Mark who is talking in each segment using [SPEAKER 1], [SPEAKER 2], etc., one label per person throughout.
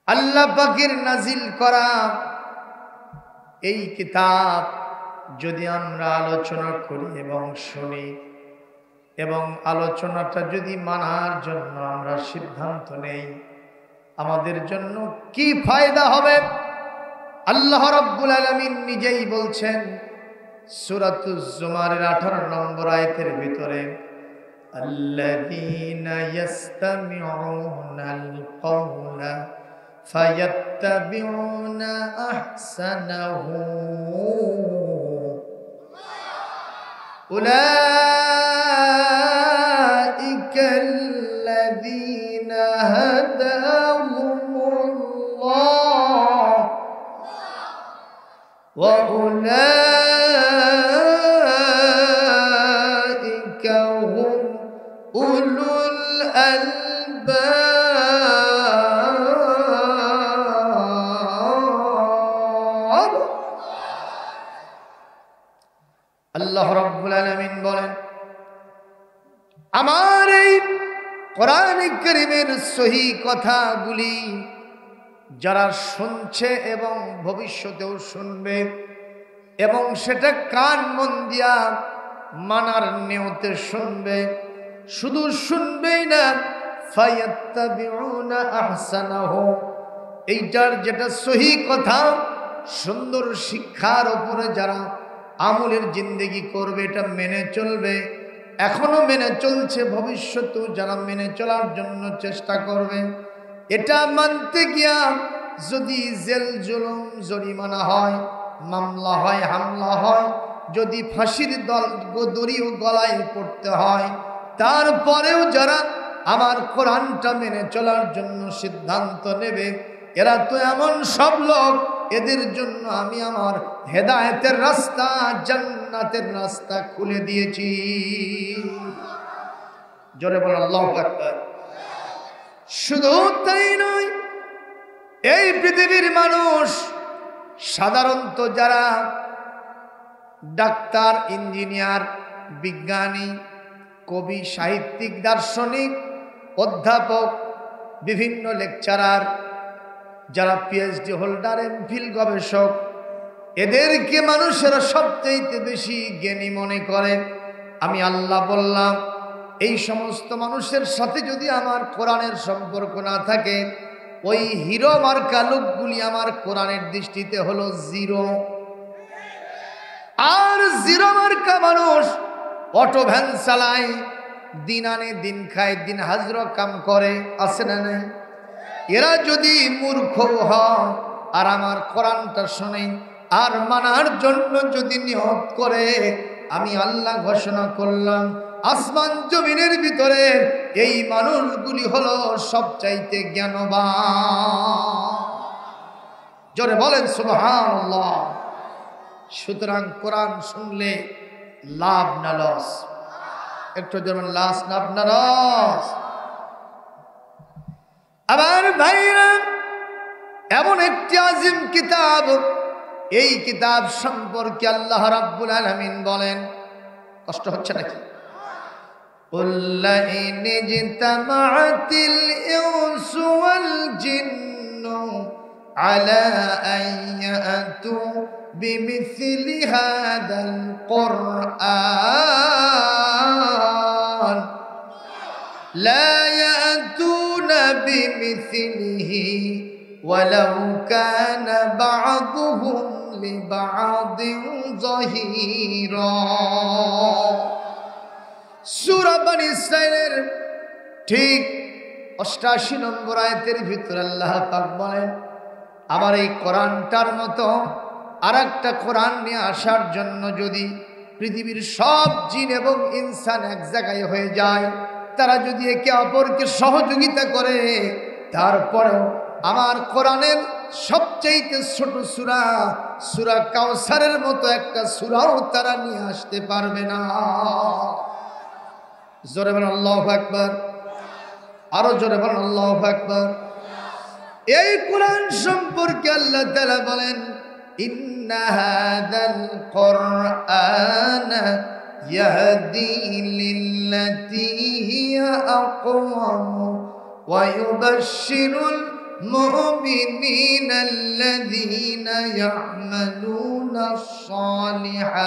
[SPEAKER 1] আল্লাহ পাকের নাজিল করা এই কিতাব যদি আমরা আলোচনা করি এবং শুনি এবং আলোচনাটা যদি মানার জন্য আমরা সিদ্ধান্ত নেই, আমাদের জন্য কি ফায়দা হবে? আল্লাহ রাব্বুল আলামিন নিজেই বলছেন সূরাতুজ জুমারের 18 নম্বর আয়াতের ভিতরে, আল্লাযীনা ইয়াসতামিউনাল কওলা ফায়াত্তাবিউনা আহসানাহু উলাইকাল্লাযীনা হাদাহুমুল্লাহ ওয়া উলাইকা হুম উলুল আলবাব। আল্লাহ রাব্বুল আলামিন বলেন, আমার এই কোরআন কারীমের সহি কথাগুলি যারা শুনছে এবং ভবিষ্যতেও শুনবে এবং সেটা কান মন দিয়া মানার নিয়তে শুনবে, শুধু শুনবেই না, ফায়াত্তাবিউনা আহসানাহু, এইটার যেটা সহি কথা সুন্দর শিক্ষার উপরে যারা আমলের জিন্দেগি করবে, এটা মেনে চলবে, এখনো মেনে চলছে, ভবিষ্যতেও যারা মেনে চলার জন্য চেষ্টা করবে, এটা মানতে গিয়া যদি জেল জুলুম জরিমানা হয়, মামলা হয়, হামলা হয়, যদি ফাঁসির দড়িও গলায় পড়তে হয়, তারপরেও যারা আমার কোরআনটা মেনে চলার জন্য সিদ্ধান্ত নেবে, এরা তো এমন সব লোক, এদের জন্য আমি আমার হেদায়েতের রাস্তা, জান্নাতের রাস্তা খুলে দিয়েছি। জোরে বল আল্লাহু আকবার। শুধু তাই নয়, এই পৃথিবীর মানুষ সাধারণত যারা ডাক্তার, ইঞ্জিনিয়ার, বিজ্ঞানী, কবি, সাহিত্যিক, দার্শনিক, অধ্যাপক, বিভিন্ন লেকচারার, যারা পিএইচডি হোল্ডার, এমফিল গবেষক, এদেরকে মানুষেরা সবচেয়ে বেশি জ্ঞানী মনে করে। আমি আল্লাহ বললাম, এই সমস্ত মানুষের সাথে যদি আমার কোরআনের সম্পর্ক না থাকে, ওই হিরো মার্কা লোকগুলি আমার কোরআনের দৃষ্টিতে হলো জিরো। আর জিরো মার্কা মানুষ অটো ভ্যান চালায়, দিন আনে দিন খায়, দিন হাজরা কাম করে, আছে না নাই? এরা যদি মূর্খ হয় আর আমার কোরআনটা শোনে আর মানার জন্য যদি নিয়ত করে, আমি আল্লাহ ঘোষণা করলাম আসমান জমিনের ভিতরে এই মানুষগুলি হলো সবচাইতে জ্ঞানবান। জোরে বলেন সুবহানাল্লাহ। সুতরাং কোরআন শুনলে লাভ না লস? একটু যেমন লাভ না লস? আমার ভাইরা, এমন একটি আজিম কিতাব, এই কিতাব সম্পর্কে আল্লাহ রাব্বুল আলামিন বলেন, কষ্ট হচ্ছে নাকি? قُلْ لَئِنِ اجْتَمَعَتِ الْإِنسُ وَالْجِنُّ عَلَىٰ أَن يَأْتُوا بِمِثْلِ هَٰذَا الْقُرْآنِ لَا يَأْتُونَ بِمِثْلِهِ وَلَوْ كَانَ بَعْضُهُمْ لِبَعْضٍ ظَهِيرًا। সূরা বনী ইসরাঈলের ঠিক ৮৮ নম্বর আয়াতের ভিতরে আল্লাহ পাক বলেন, আমার এই কোরআনটার মতো আরেকটা কোরআন নিয়ে আসার জন্য যদি পৃথিবীর সব জিন এবং ইনসান এক জায়গায় হয়ে যায়, তারা যদি একে অপরকে সহযোগিতা করে, তারপরেও আমার কোরআনের সবচেয়ে ছোট সূরা, সূরা কাউসারের মতো একটা সূরাও তারা নিয়ে আসতে পারবে না। জোরে বলেন আল্লাহু আকবার। আরো জোরে বলেন আল্লাহু আকবার। এই কোরআন সম্পর্কে আল্লাহ তাআলা বলেন, ইন্না হাযাল কুরআনা ইয়াহদি লিল্লাতী হিয়া আকওয়াম ওয়া ইউবাশশিরুল المؤمنين الذين يعملون الصالحات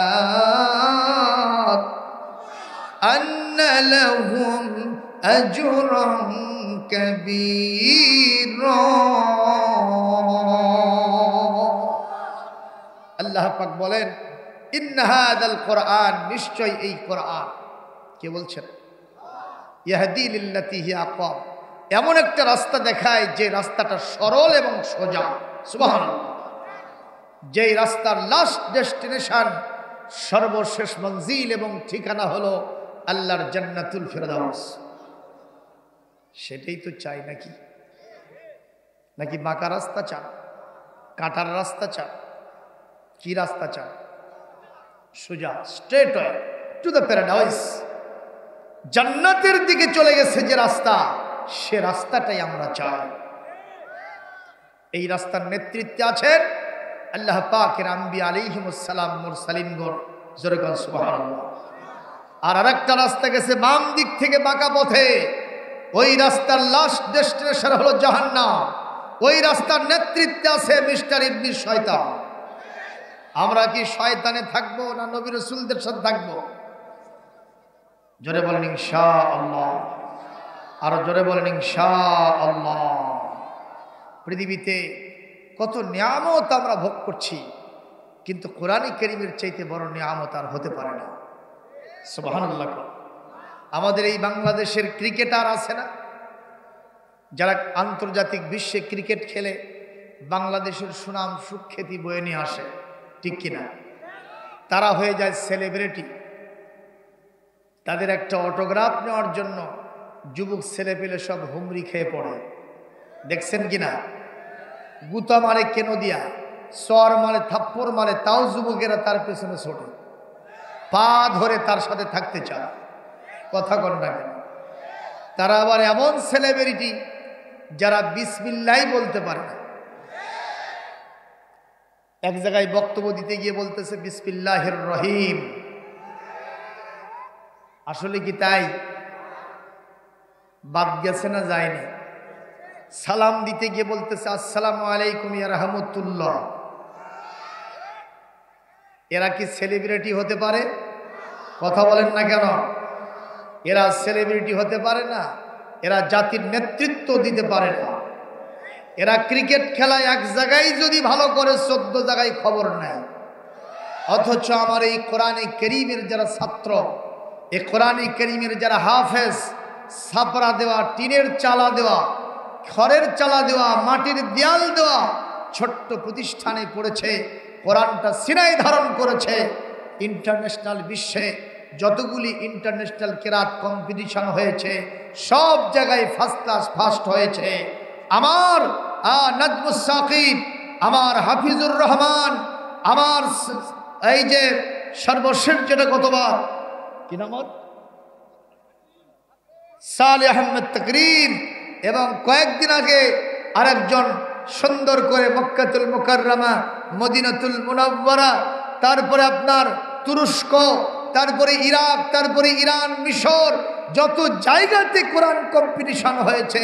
[SPEAKER 1] أن لهم أجرا كبيرا আল্লাহ পাক বলেন ইন্না হাযাল কুরআন নিশ্চয় এই কুরআন কে বলছেন ইয়াহদি লিল্লাতি হিয়া আকওয়াম এমন একটা রাস্তা দেখায় যে রাস্তাটা সরল এবং সোজা সুবহানাল্লাহ যেই রাস্তার লাস্ট ডেস্টিনেশন সর্বশেষ মঞ্জিল এবং ঠিকানা হলো আল্লাহর জান্নাতুল ফিরদাউস সেটাই তো চাই নাকি নাকি বাঁকা রাস্তা চান কাটার রাস্তা চান কি রাস্তা চান সোজা straight way to the paradise জান্নাতের দিকে চলে গেছে যে রাস্তা সে রাস্তাটাই আমরা চাই এই রাস্তার নেতৃত্বে আছেন আল্লাহ পাকের আম্বিয়া আলাইহিমুস সালাম মুরসালিনগণ জোরে বলেন সুবহানাল্লাহ আর আরেকটা রাস্তা গেছে বাম দিক থেকে বাঁকা পথে ওই রাস্তার লাস্ট ডেস্টিনেশন হলো জাহান্নাম ওই রাস্তার নেতৃত্বে আছে মিস্টার ইবলিস শয়তান আমরা কি শয়তানে থাকবো না নবী রাসূলদের সাথে থাকবো জোরে বলেন ইনশাআল্লাহ আরো জোরে বলেন ইনশাআল্লাহ পৃথিবীতে কত নিয়ামত আমরা ভোগ করছি কিন্তু কোরআনে কারীমের চাইতে বড় নিয়ামত আর হতে পারে না সুবহানাল্লাহ আমাদের এই বাংলাদেশের ক্রিকেটার আছে না যারা আন্তর্জাতিক বিশ্বে ক্রিকেট খেলে বাংলাদেশের সুনাম সুখ্যাতি বয়ে নিয়ে আসে ঠিক কিনা তারা হয়ে যায় সেলিব্রিটি তাদের একটা অটোগ্রাফ নেওয়ার জন্য যুবক ছেলে পেলে সব হুমড়ি খেয়ে পড়ে দেখছেন কিনা গুতা মারে কেন দিয়া সর মারে থাপ্পড় মারে তাও যুবকেরা তার পেছনে ছোটে পা ধরে তার সাথে থাকতে চায় কথা কন না কেন তারা আবার এমন সেলিব্রিটি যারা বিসমিল্লাহ বলতে পারে না এক জায়গায় বক্তব্য দিতে গিয়ে বলতেছে বিসমিল্লাহির রহিম আসলে কি তাই বাদ গেছে না যায়নি সালাম দিতে গিয়ে বলতেছে আসসালামু আলাইকুম ইয়া রাহমাতুল্লাহ এরা কি সেলিব্রিটি হতে পারে কথা বলেন না কেন এরা সেলিব্রিটি হতে পারে না এরা জাতির নেতৃত্ব দিতে পারে না এরা ক্রিকেট খেলায় এক জায়গায় যদি ভালো করে 14 জায়গায় খবর নেয় অথচ আমার এই কোরআনে কারীমের যারা ছাত্র এই কোরআনে কারীমের যারা হাফেজ ছাপরা দেওয়া টিনের চালা দেওয়া খড়ের চালা দেওয়া মাটির দেয়াল দেওয়া ছোট্ট প্রতিষ্ঠানে পড়েছে কোরআনটা সিনাই ধারণ করেছে ইন্টারন্যাশনাল বিশ্বে যতগুলি ইন্টারন্যাশনাল কেরাত কম্পিটিশন হয়েছে সব জায়গায় ফার্স্ট ক্লাস ফার্স্ট হয়েছে আমার নাজমুস সাকিব আমার হাফিজুর রহমান আমার এই যে সর্বশেষ যেটা কতবার কি নাম সালেহ আহমেদ তাকরিম এবং কয়েকদিন আগে আরেকজন সুন্দর করে মক্কাতুল মুকাররমা মদিনাতুল মুনাওয়ারা তারপরে আপনার তুরস্ক তারপরে ইরাক তারপরে ইরান মিশর যত জায়গাতে কোরআন কম্পিটিশন হয়েছে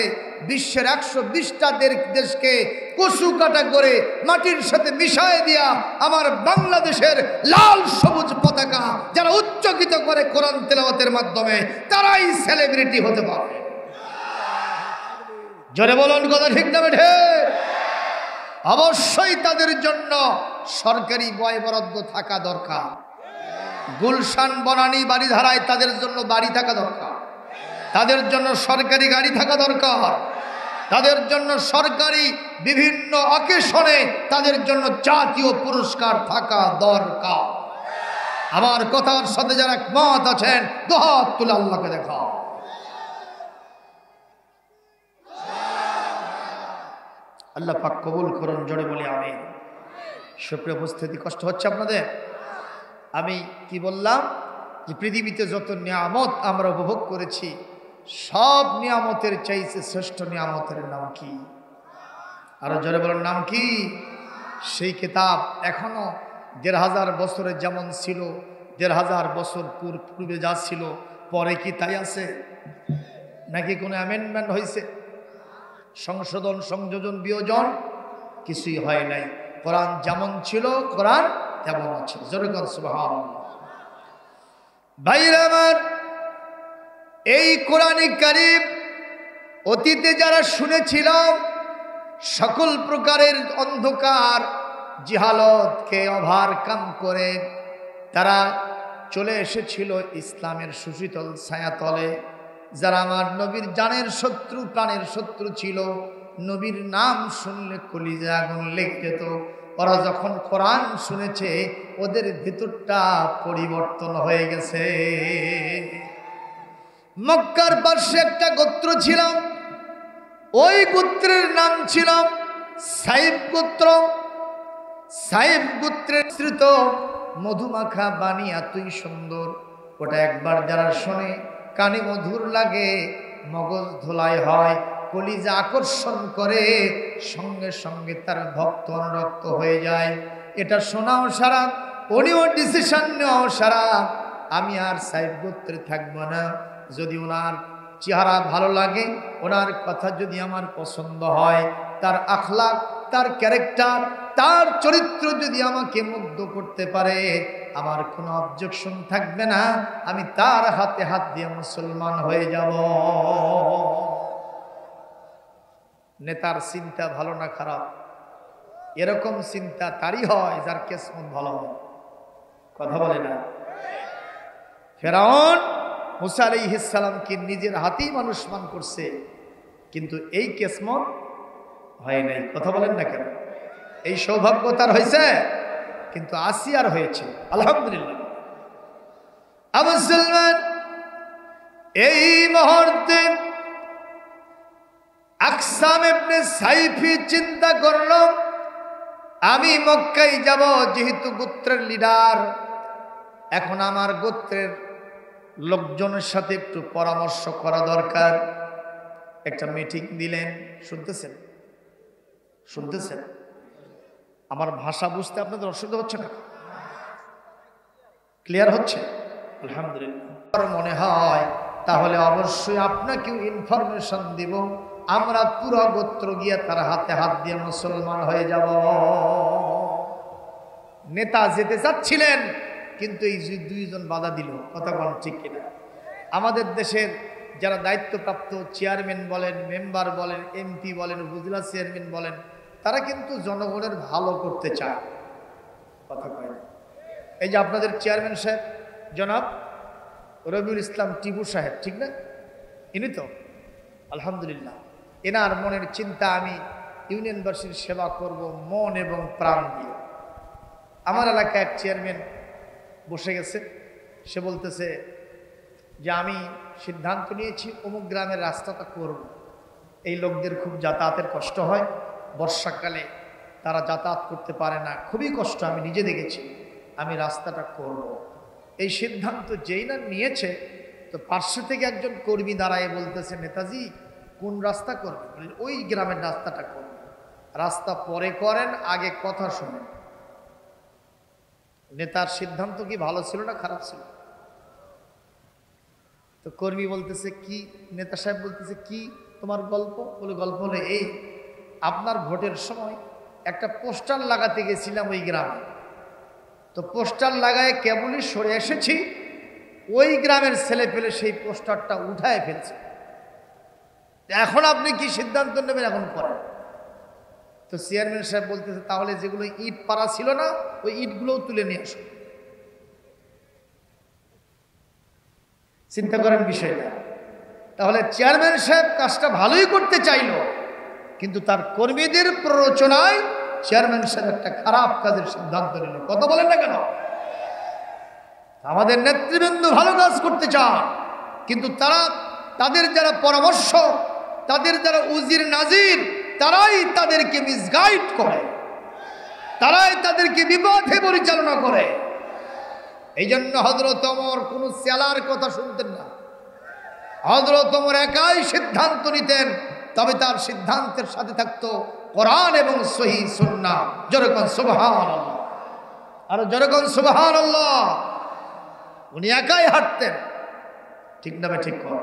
[SPEAKER 1] বিশ্বের 120টা দেশকে কচু কাটা করে মাটির সাথে মিশায় দিয়া আমার বাংলাদেশের লাল সবুজ পতাকা যারা উচ্চকিত করে কোরআন তেলাওয়াতের মাধ্যমে তারাই সেলিব্রিটি হতে পারে জোরে বলুন কথা ঠিক না বেঠে অবশ্যই তাদের জন্য সরকারি বয় বরাদ্দ থাকা দরকার গুলশান বনানী বাড়িধারায় তাদের জন্য বাড়ি থাকা দরকার তাদের জন্য সরকারি গাড়ি থাকা দরকার তাদের জন্য সরকারি বিভিন্ন অকেশনে তাদের জন্য জাতীয় পুরস্কার থাকা দরকার আমার কথার সাথে যারা একমত আছেন দুহাত তুলে আল্লাহকে দেখাও আল্লাহ পাক কবুল করুন জোরে বলি আমিন সুপ্রিয় উপস্থিতি কষ্ট হচ্ছে আপনাদের আমি কি বললাম যে পৃথিবীতে যত নিয়ামত আমরা উপভোগ করেছি সব নিয়ামতের চাইতে শ্রেষ্ঠ নিয়ামতের নাম কি আরো জোরে বলেন নাম কি সেই কিতাব এখনো 1500 বছরে যেমন ছিল 1500 বছর পূর্বে যা ছিল পরে কি তাই আছে নাকি কোনো অ্যামেন্ডমেন্ট হয়েছে সংশোধন সংযোজন বিয়োজন কিছুই হয় নাই। কোরআন যেমন ছিল কোরআন তেমন আছে। জোরে বলেন সুবহানাল্লাহ। ভাইরা আমার, এই কোরআনে কারীম অতীতে যারা শুনেছিলাম সকল প্রকারের অন্ধকার জিহালতকে ওভারকাম করে তারা চলে এসেছিল ইসলামের সুশীতল ছায়াতলে। যারা আমার নবীর জানের শত্রু প্রাণের শত্রু ছিল, নবীর নাম শুনলে কলিজা আগুন লেগে যেত, ওরা যখন কোরআন শুনেছে ওদের ভিতরটা পরিবর্তন হয়ে গেছে। মক্কার পাশে একটা গোত্র ছিল, ওই গোত্রের নাম ছিল সাইব গোত্র। সাইব গোত্রের শ্রিত মধুমাখা বাণী এতই সুন্দর, ওটা একবার যারা শোনে কানে মধুর লাগে, মগজ ধোলাই হয়, কলিজা আকর্ষণ করে, সঙ্গে সঙ্গে তার ভক্ত অনুরক্ত হয়ে যায়। এটা শোনাও সারা, উনিও ডিসিশন নেওয়াও সারা, আমি আর সাইব গোত্রে থাকবো না। যদি ওনার চেহারা ভালো লাগে, ওনার কথা যদি আমার পছন্দ হয়, তার আখলাক, তার ক্যারেক্টার, তার চরিত্র যদি আমাকে মুগ্ধ করতে পারে, আমার কোনো অবজেকশন থাকবে না, আমি তার হাতে হাত দিয়ে মুসলমান হয়ে যাব। নেতার চিন্তা ভালো না খারাপ, এরকম চিন্তা তারই হয় যার কিসমত ভালো হয়। কথা বলে না? ফেরাউন মুসা আলাইহিস সালামকে নিজের হাতেই মানুষমান করছে, কিন্তু এই কিসমত হয় নাই। কথা বলেন না কেন? এই সৌভাগ্য তার হয়েছে, কিন্তু আসিয়ার হয়েছে। আলহামদুলিল্লাহ। আবু সুলমান এই মুহূর্তে আকসাম ইবনে সাইফি চিন্তা করল, আমি মক্কায় যাব, যেহেতু গোত্রের লিডার, এখন আমার গোত্রের লোকজনের সাথে একটু পরামর্শ করা দরকার। একটা মিটিং দিলেন। শুনতেছেন? শুনতেছেন? আমার ভাষা বুঝতে আপনাদের অসুবিধা হচ্ছে না? ক্লিয়ার হচ্ছে? আলহামদুলিল্লাহ। মনে হয় তাহলে অবশ্যই আপনাকেও ইনফরমেশন দিব, আমরা পুরো গোত্র গিয়ে তার হাতে হাত দিয়ে মুসলমান হয়ে যাব। নেতা যেতে চাচ্ছিলেন, কিন্তু এই দুইজন বাধা দিল। কথা বলেন ঠিক কিনা? আমাদের দেশের যারা দায়িত্বপ্রাপ্ত চেয়ারম্যান বলেন, মেম্বার বলেন, এমপি বলেন, উপজেলা চেয়ারম্যান বলেন, তারা কিন্তু জনগণের ভালো করতে চায়। কথা কয় না? এই যে আপনাদের চেয়ারম্যান সাহেব জনাব রবিউল ইসলাম টিপু সাহেব, ঠিক না? ইনি তো আলহামদুলিল্লাহ, এনার মনের চিন্তা আমি ইউনিয়নবাসীর সেবা করব মন এবং প্রাণ দিয়ে। আমার এলাকায় এক চেয়ারম্যান বসে গেছে, সে বলতেছে যে আমি সিদ্ধান্ত নিয়েছি অমুক গ্রামের রাস্তাটা করব। এই লোকদের খুব যাতায়াতের কষ্ট হয়, বর্ষাকালে তারা যাতায়াত করতে পারে না, খুবই কষ্ট, আমি নিজে দেখেছি, আমি রাস্তাটা করব। এই সিদ্ধান্ত যেই না নিয়েছে, তো পার্শ্ব থেকে একজন কর্মী দাঁড়ায় বলতেছে, নেতাজি কোন রাস্তা করবেন? ওই গ্রামের রাস্তাটা করবেন। রাস্তা পরে করেন, আগে কথা শোনেন। নেতার সিদ্ধান্ত কি ভালো ছিল না খারাপ ছিল? তো কর্মী বলতেছে কি, নেতা সাহেব বলতেছে কি তোমার গল্প? বলে গল্প হলো এই, আপনার ভোটের সময় একটা পোস্টার লাগাতে গেছিলাম ওই গ্রামে, তো পোস্টার লাগায় কেবলই সরে এসেছি, ওই গ্রামের ছেলে পেলে সেই পোস্টারটা উঠায় ফেলছে। এখন আপনি কি সিদ্ধান্ত নেবেন? এখন করেন। তো চেয়ারম্যান সাহেব বলতেছে তাহলে যেগুলো ইট পাড়া ছিল না, ওই ইটগুলোও তুলে নিয়ে আসো। চিন্তা করেন বিষয়টা। তাহলে চেয়ারম্যান সাহেব কাজটা ভালোই করতে চাইলো, কিন্তু তার কর্মীদের প্ররোচনায় চেয়ারম্যান সাহেব একটা খারাপ কাজের সিদ্ধান্ত নিল। কথা বলেন না কেন? আমাদের নেতৃবৃন্দ ভালো কাজ করতে চান, কিন্তু তাদের যারা পরামর্শ, তাদের যারা উজির নাজির, তারাই তাদেরকে মিসগাইড করে, তারাই তাদেরকে বিপথে পরিচালনা করে। এই জন্য হযরত ওমর কোন চেলার কথা শুনতেন না। হযরত ওমর একাই সিদ্ধান্ত নিতেন, তবে তার সিদ্ধান্তের সাথে থাকতো কোরআন এবং সহিহ সুন্নাহ। যেরকম সুবহানাল্লাহ, আর যেরকম সুবহানাল্লাহ। উনি একাই হাঁটতেন, ঠিক না? ঠিক কর।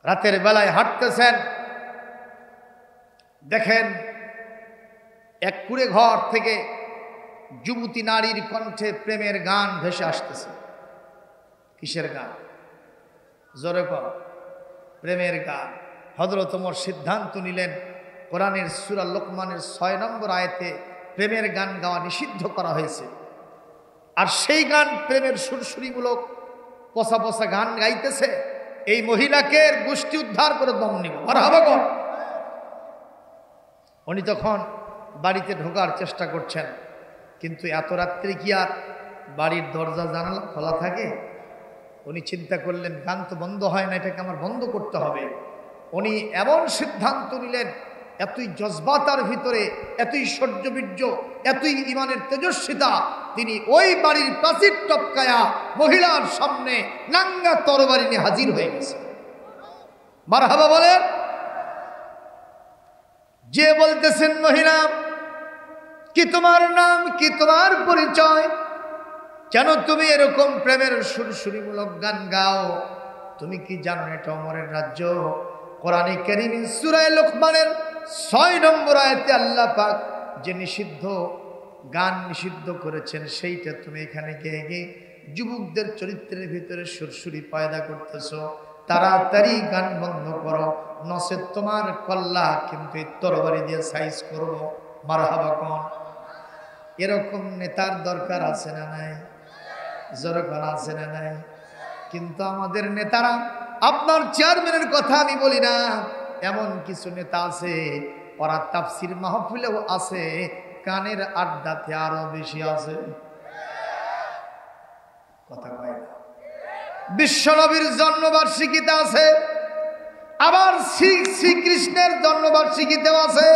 [SPEAKER 1] রাতের বেলায় হাঁটতেছেন, দেখেন এক কুড়ে ঘর থেকে যুবতী নারীর কণ্ঠে প্রেমের গান ভেসে আসতেছে। কিসের গান? জোরে কর। প্রেমের গান। হযরত ওমর সিদ্ধান্ত নিলেন কোরআনের সূরা লোকমানের ৬ নম্বর আয়াতে প্রেমের গান গাওয়া নিষিদ্ধ করা হয়েছে। আর সেই গান প্রেমের সুরসুরিমূলক পচা পচা গান গাইতেছে, এই মহিলাকে গোষ্ঠী উদ্ধার করে দম নিব। মারহাবা গো। উনি তখন বাড়িতে ঢোকার চেষ্টা করছেন, কিন্তু এত রাত্রে কি আর বাড়ির দরজা জানালা খোলা থাকে? উনি চিন্তা করলেন গান তো বন্ধ হয় না, এটাকে আমার বন্ধ করতে হবে। উনি এমন সিদ্ধান্ত নিলেন, এতই জজবাতার ভিতরে, এতই সৌর্যবীর্য, এতই ইমানের তেজস্বিতা, তিনি ওই বাড়ির প্রাচীর টপকায়া মহিলার সামনে নাঙ্গা তরবারি নিয়ে হাজির হয়ে গেছে। মারহাবা বলেন। যে বলতেছেন মহিলা, কি তোমার নাম, কি তোমার পরিচয়, কেন তুমি এরকম প্রেমের সুরসুরিমূলক গান গাও? তুমি কি জানো এটা ওমরের রাজ্য? কোরআনে কারীমে সূরা লোকমানের ৬ নম্বর আয়াতে আল্লাহ পাক যে নিষিদ্ধ গান নিষিদ্ধ করেছেন, সেইটা তুমি এখানে গেয়ে গিয়ে যুবকদের চরিত্রের ভিতরে সুরসুরি পয়দা করতেছ। তাড়াতাড়ি গান বন্ধ করো, নচেত তোমার কল্লা কিন্তু তরবারি দিয়ে সাইজ করব। মারহাবা কোন। এরকম নেতার দরকার আছে না নাই? জোরকার আছে না নাই? কিন্তু আমাদের নেতারা, আপনার চেয়ারম্যানের কথা আমি বলি না, এমন কিছু নেতা আছে ওরা তাফসীর মাহফিলেও আছে, কানের আড্ডাতে আরো বেশি আছে। কথা কয় না। বিশ্বনবীর জন্মবার্ষিকীতে আছে, আবার শ্রীকৃষ্ণের জন্মবার্ষিকীতেও আছে।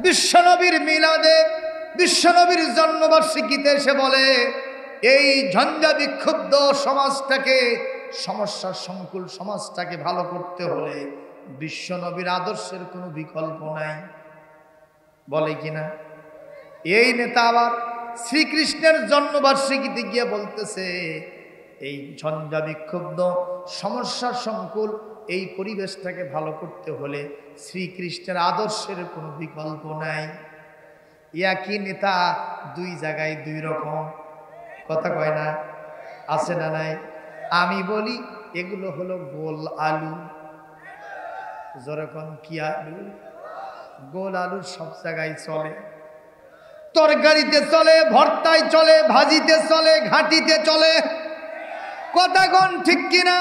[SPEAKER 1] বিশ্বনবীর মিলাদে, বিশ্বনবীর জন্মবার্ষিকীতে সে বলে এই ঝঞ্ঝা বিক্ষুব্ধ সমাজটাকে, সমস্যা সংকুল সমাজটাকে ভালো করতে হলে বিশ্বনবীর আদর্শের কোনো বিকল্প নাই। বলে কিনা? এই নেতা আবার শ্রীকৃষ্ণের জন্মবার্ষিকীতে গিয়ে বলতেছে এই ঝঞ্ঝা বিক্ষুব্ধ সমস্যা সংকুল এই পরিবেশটাকে ভালো করতে হলে শ্রীকৃষ্ণের আদর্শের কোনো বিকল্প নাই। একই নেতা দুই জায়গায় দুই রকম। কথা কয় না? আছে না নাই? আমি বলি এগুলো হলো গোল আলু। যেরকম কি আলু? গোল আলু সব জায়গায় চলে, তরকারিতে চলে, ভর্তায় চলে, ভাজিতে চলে, ঘাটিতে চলে। কথা কোন ঠিক কিনা?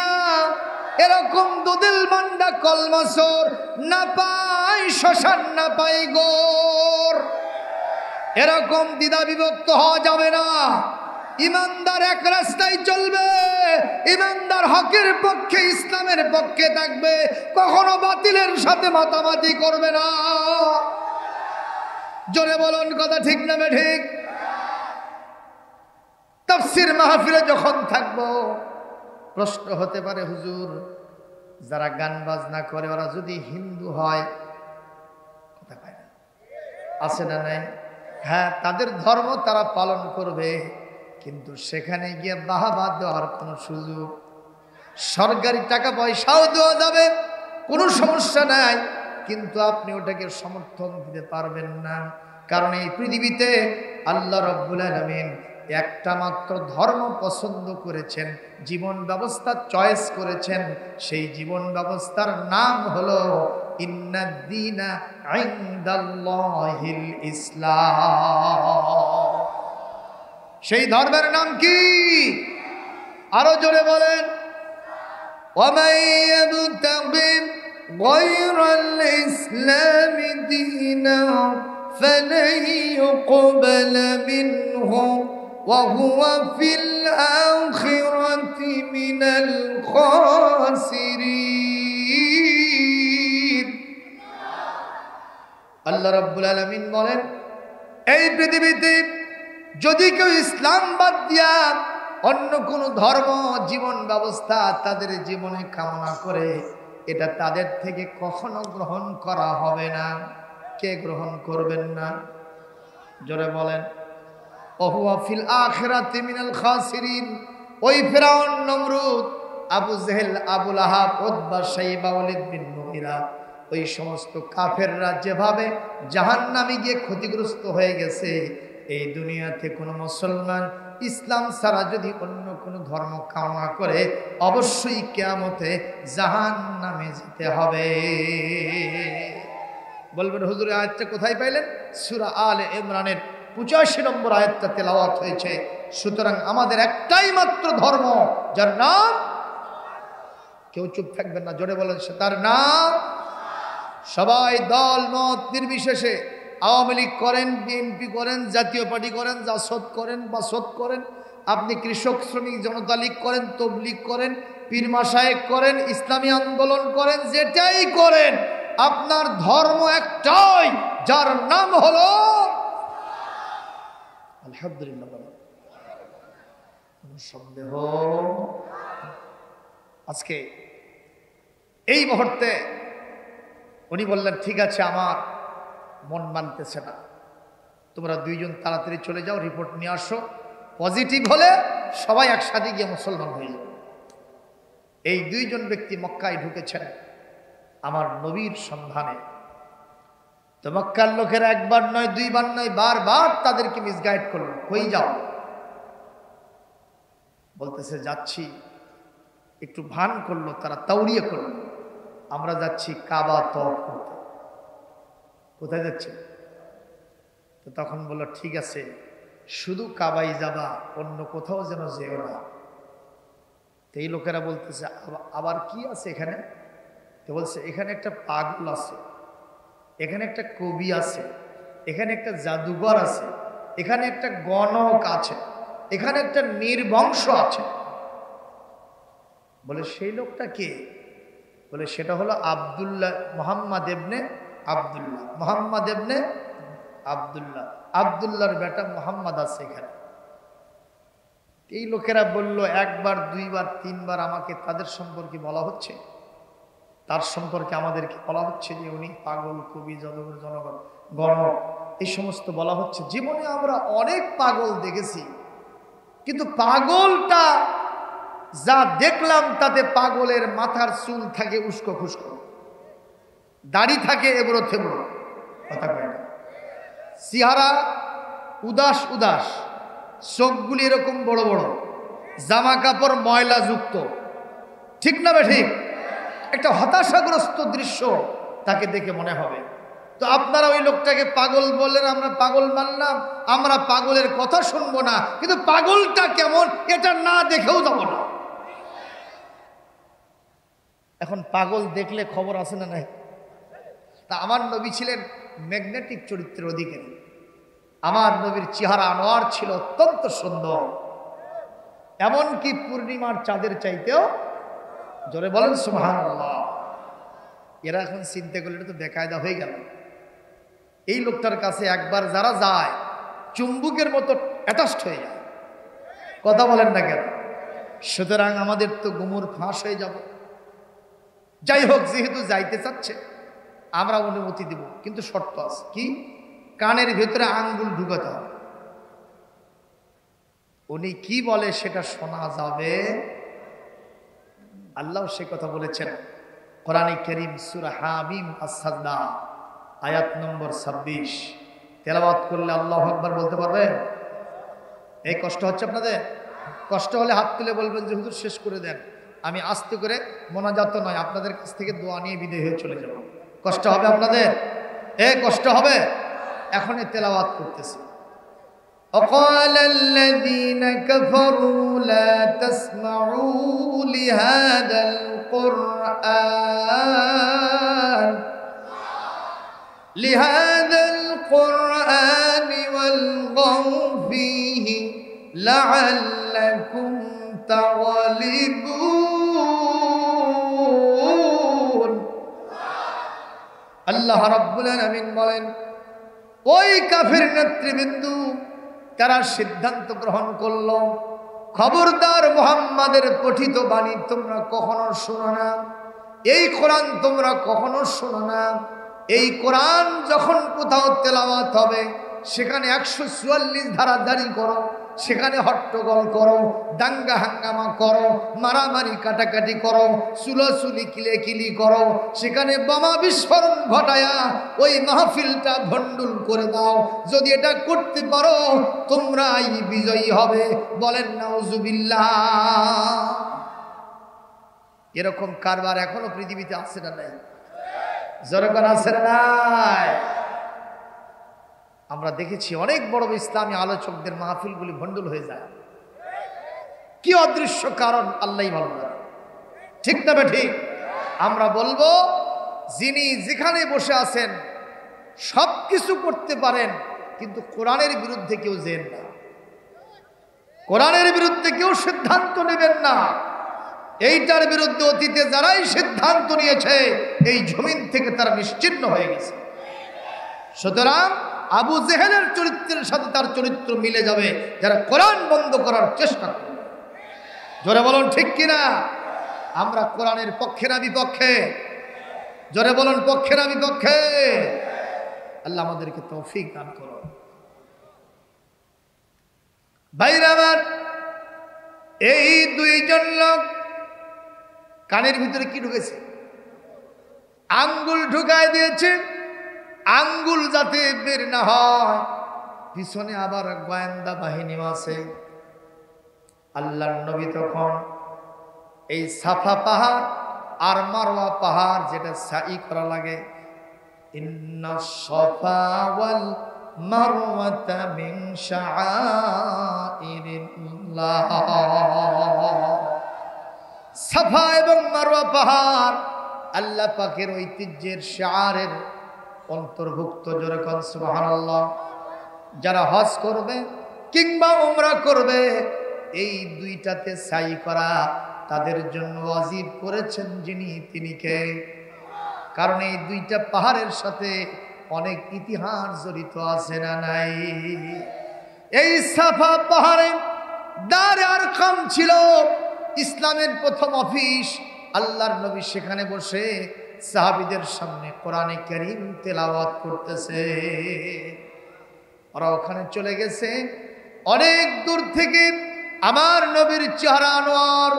[SPEAKER 1] এরকম দুদিল মান্ডা কলমাসর না পাই শ্মশান না পাই গোর, এরকম দ্বিধা বিভক্ত হওয়া যাবে না। ইমানদার এক রাস্তায় চলবে, ইমানদার হকের পক্ষে, ইসলামের পক্ষে থাকবে, কখনো বাতিলের সাথে মাতামাতি করবে না। জোরে বলুন কথা ঠিক না ঠিক? তাফসীর মাহফিলে যখন থাকবো প্রশ্ন হতে পারে, হুজুর যারা গান বাজনা করে ওরা যদি হিন্দু হয়, কথা পায় না, আছে না নাই? হ্যাঁ, তাদের ধর্ম তারা পালন করবে, কিন্তু সেখানে গিয়ে বাহাবা দেওয়ার কোনো সুযোগ, সরকারি টাকা পয়সাও দেওয়া যাবে, কোনো সমস্যা নাই, কিন্তু আপনি ওটাকে সমর্থন দিতে পারবেন না। কারণ এই পৃথিবীতে আল্লাহ রাব্বুল আলামিন একটা মাত্র ধর্ম পছন্দ করেছেন, জীবন ব্যবস্থা চয়েস করেছেন, সেই জীবন ব্যবস্থার নাম হলো ইন্নাদ-দীনা ইনদাল্লাহিল ইসলাম। সেই ধর্মের নাম কি? আরো জোরে বলেন। ওয়ামান ইয়াবতাগি গায়রাল ইসলামি দীনান ফালান ইউকবালা মিনহু ওয়া হুয়া ফিল আখিরাতি মিনাল খাসিরিন। আল্লাহ রাব্বুল আলামিন বলেন, এই পৃথিবীতে যদি কেউ ইসলাম বাদ দিয়া অন্য কোনো ধর্ম জীবন ব্যবস্থা তাদের জীবনে কামনা করে, এটা তাদের থেকে কখনো গ্রহণ করা হবে না। কে গ্রহণ করবেন না? জোরে বলেন। ওহুয়া ফিল আখিরাতি মিনাল খাসিরিন। ওই ফিরআউন, নমরুদ, আবু জেহেল, আবু লাহাব, উতবা, শাইবা, ওয়ালিদ বিন মুগীরা, ওই সমস্ত কাফেররা যেভাবে জাহান্নামে গিয়ে ক্ষতিগ্রস্ত হয়ে গেছে, এই দুনিয়াতে কোনো মুসলমান ইসলাম ছাড়া যদি অন্য কোনো ধর্ম কামনা করে অবশ্যই কিয়ামতে জাহান্নামে যেতে হবে। বলবেন হুজুর আয়াতটা কোথায় পাইলেন? সূরা আলে ইমরানের 85 নম্বর আয়াতটা তেলাওয়াত হয়েছে। সুতরাং আমাদের একটাই মাত্র ধর্ম, যার নাম, কেউ চুপ থাকবেন না, জোরে বলেন, সে তার নাম। সবাই দল মত নির্বিশেষে, আওয়ামী লীগ করেন, বিএনপি করেন, জাতীয় পার্টি করেন, জাসদ করেন, বাসদ করেন, আপনি কৃষক শ্রমিক জনতা লীগ করেন, তবলিগ করেন, পীর মাশায়েখ করেন, ইসলামী আন্দোলন করেন, যেটাই করেন আপনার ধর্ম একটাই, যার নাম হলো আলহামদুলিল্লাহ। কোনো সন্দেহ? আজকে এই মুহূর্তে উনি বললেন, ঠিক আছে আমার মন মানতেছে না, তোমরা দুইজন তাড়াতাড়ি চলে যাও, রিপোর্ট নিয়ে আসো, পজিটিভ হলে সবাই একসাথে গিয়ে মুসলমান হয়ে যাবে। এই দুইজন ব্যক্তি মক্কায় ঢুকেছেন আমার নবীর সন্ধানে। তো মক্কার লোকেরা একবার নয়, দুইবার নয়, বারবার তাদেরকে মিসগাইড করলো, কই যাও? বলতেছে যাচ্ছি। একটু ভান করলো, তারা তাওড়িয়ে করলো, আমরা যাচ্ছি কাবা তওয়াফ করতে। কোথায় যাচ্ছে? তো তখন বললো ঠিক আছে, শুধু কাবাই যাবা, অন্য কোথাও যেন যেও না। তো এই লোকেরা বলতেছে আবার কি আছে এখানে? তো বলছে এখানে একটা পাগল আছে, এখানে একটা কবি আছে, এখানে একটা জাদুঘর আছে, এখানে একটা গণক আছে, এখানে একটা নির্বংশ আছে। বলে সেই লোকটা কে? বলে সেটা হলো আব্দুল্লাহ, মোহাম্মদ ইবনে আব্দুল্লাহ, মোহাম্মদ ইবনে আব্দুল্লাহ, আব্দুল্লাহর বেটা মোহাম্মদ আছে এখানে। এই লোকেরা বলল একবার, দুইবার, তিনবার আমাকে তাদের সম্পর্কে বলা হচ্ছে, তার সম্পর্কে আমাদেরকে বলা হচ্ছে যে উনি পাগল, কবি, জাদুঘর, জনগণ, গণক, এই সমস্ত বলা হচ্ছে। জীবনে আমরা অনেক পাগল দেখেছি, কিন্তু পাগলটা যা দেখলাম তাতে পাগলের মাথার চুল থাকে উস্কো খুস্কো, দাড়ি থাকে এবড়ো থেবড়ো, কথা কয় না, চেহারা উদাস উদাস, চোখগুলি এরকম বড় বড়, জামা কাপড় ময়লা যুক্ত, ঠিক না ঠিক? একটা হতাশাগ্রস্ত দৃশ্য তাকে দেখে মনে হবে। তো আপনারা ওই লোকটাকে পাগল বললেন, আমরা পাগল মানলাম, আমরা পাগলের কথা শুনবো না, কিন্তু পাগলটা কেমন এটা না দেখেও যাব না। এখন পাগল দেখলে খবর আছে না নাই? তা আমার নবী ছিলেন ম্যাগনেটিক চরিত্রের অধিকারী। আমার নবীর চেহারা আনোয়ার ছিল, অত্যন্ত সুন্দর, এমনকি পূর্ণিমার চাঁদের চাইতেও, জোরে বলেন সুবহানাল্লাহ। এরা এখন চিন্তা করলে তো বেকায়দা হয়ে গেল। এই লোকটার কাছে একবার যারা যায় চুম্বকের মতো অ্যাটাচড হয়ে যায়, কথা বলেন না কেন? সুতরাং আমাদের তো গুমুর ফাঁস হয়ে যাব। যাই হোক, যেহেতু যাইতে চাচ্ছে আমরা অনুমতি দেব, কিন্তু শর্ত আছে। কি? কানের ভেতরে আঙ্গুল ঢুকাতে হবে, উনি কি বলে সেটা শোনা যাবে। আল্লাহ সে কথা বলেছেন কোরআনে কারীম সূরা হামিম আস-সাজদা আয়াত নম্বর 26। তেলাওয়াত করলে আল্লাহু আকবার বলতে পারবেন? এই কষ্ট হচ্ছে আপনাদের? কষ্ট হলে হাত তুলে বলবেন যে হুজুর শেষ করে দেন, আমি আস্তে করে মোনাজাত নয়, আপনাদের কাছ থেকে দোয়া নিয়ে বিদায় হয়ে চলে যাব। কষ্ট হবে আপনাদের? কষ্ট হবে। এখন তেলাওয়াত করতেছি। وقال الذين كفروا لا تسمعوا لهذا القرآن والغوا فيه لعلكم تغلبون। আল্লাহ রাব্বুল আলামিন বলেন, ওই কাফের নেতৃবৃন্দু তারা সিদ্ধান্ত গ্রহণ করল, খবরদার মুহাম্মাদের পঠিত বাণী তোমরা কখনো শোনো না, এই কোরআন তোমরা কখনো শোনো না। এই কোরআন যখন কোথাও তেলাওয়াত হবে সেখানে 144 ধারা জারি করো, সেখানে হট্টগোল করো, দাঙ্গা হাঙ্গামা করো, মারামারি কাটাকাটি করো, চুলোচুলি কিলেকিলি করো, সেখানে বোমা বিস্ফোরণ ঘটায়া ওই মাহফিলটা ভণ্ডুল করে দাও। যদি এটা করতে পারো তোমরাই বিজয়ী হবে। বলেন নাউজুবিল্লাহ। এরকম কারবার এখনো পৃথিবীতে আছে না নাই? জনগণ আছে না নাই? আমরা দেখেছি অনেক বড় ইসলামী আলোচকদের মাহফিলগুলি ভণ্ডুল হয়ে যায়। কি অদৃশ্য কারণ আল্লাহই ভালো জানে, ঠিক না ঠিক? আমরা বলবো যিনি যেখানে বসে আছেন সব কিছু করতে পারেন, কিন্তু কোরআনের বিরুদ্ধে কেউ যেন না, কোরআনের বিরুদ্ধে কেউ সিদ্ধান্ত নেবেন না। এইটার বিরুদ্ধে অতীতে যারাই সিদ্ধান্ত নিয়েছে এই জমিন থেকে তারা নিশ্চিহ্ন হয়ে গেছে। সুতরাং আবু জেহেলের চরিত্রের সাথে তার চরিত্র মিলে যাবে যারা কোরআন বন্ধ করার চেষ্টা করবে। জোরে বলুন ঠিক কিনা? আমরা কোরআনের পক্ষে না বিপক্ষে? জোরে বলুন পক্ষে না বিপক্ষে? আল্লাহ আমাদেরকে তৌফিক দান করুন। ভাইরা আমার, এই দুইজন লোক কানের ভিতরে কি ঢুকেছে? আঙ্গুল ঢুকায় দিয়েছে, আঙ্গুল যাতে বের না হয়। পিছনে আবার গোয়েন্দা বাহিনী আছে। আল্লাহর নবী তখন এই সাফা পাহাড় আর মারওয়া পাহাড়, যেটা সাই করা লাগে, ইন্নাস সাফা ওয়াল মারওয়াতা মিন শাআইরিল্লাহ, সাফা এবং মারওয়া পাহাড় আল্লাহ পাকের ঐতিহ্যের শাআরের অন্তর্ভুক্ত। জোরে কোন সুবহানাল্লাহ। যারা হজ করবে কিংবা উমরা করবে এই দুইটাতে সাই করা তাদের জন্য ওয়াজিব করেছেন যিনি, তিনি কে? কারণ এই দুইটা পাহাড়ের সাথে অনেক ইতিহাস জড়িত আছে না নাই? এই সাফা পাহাড়ে দারে আরকাম ছিল ইসলামের প্রথম অফিস। আল্লাহর নবী সেখানে বসে সাহাবীদের সামনে কোরআনে কারীম তেলাওয়াত করতেছে। ওরা ওখানে চলে গেছে অনেক দূর থেকে। আমার নবীর চেহারা আনোয়ার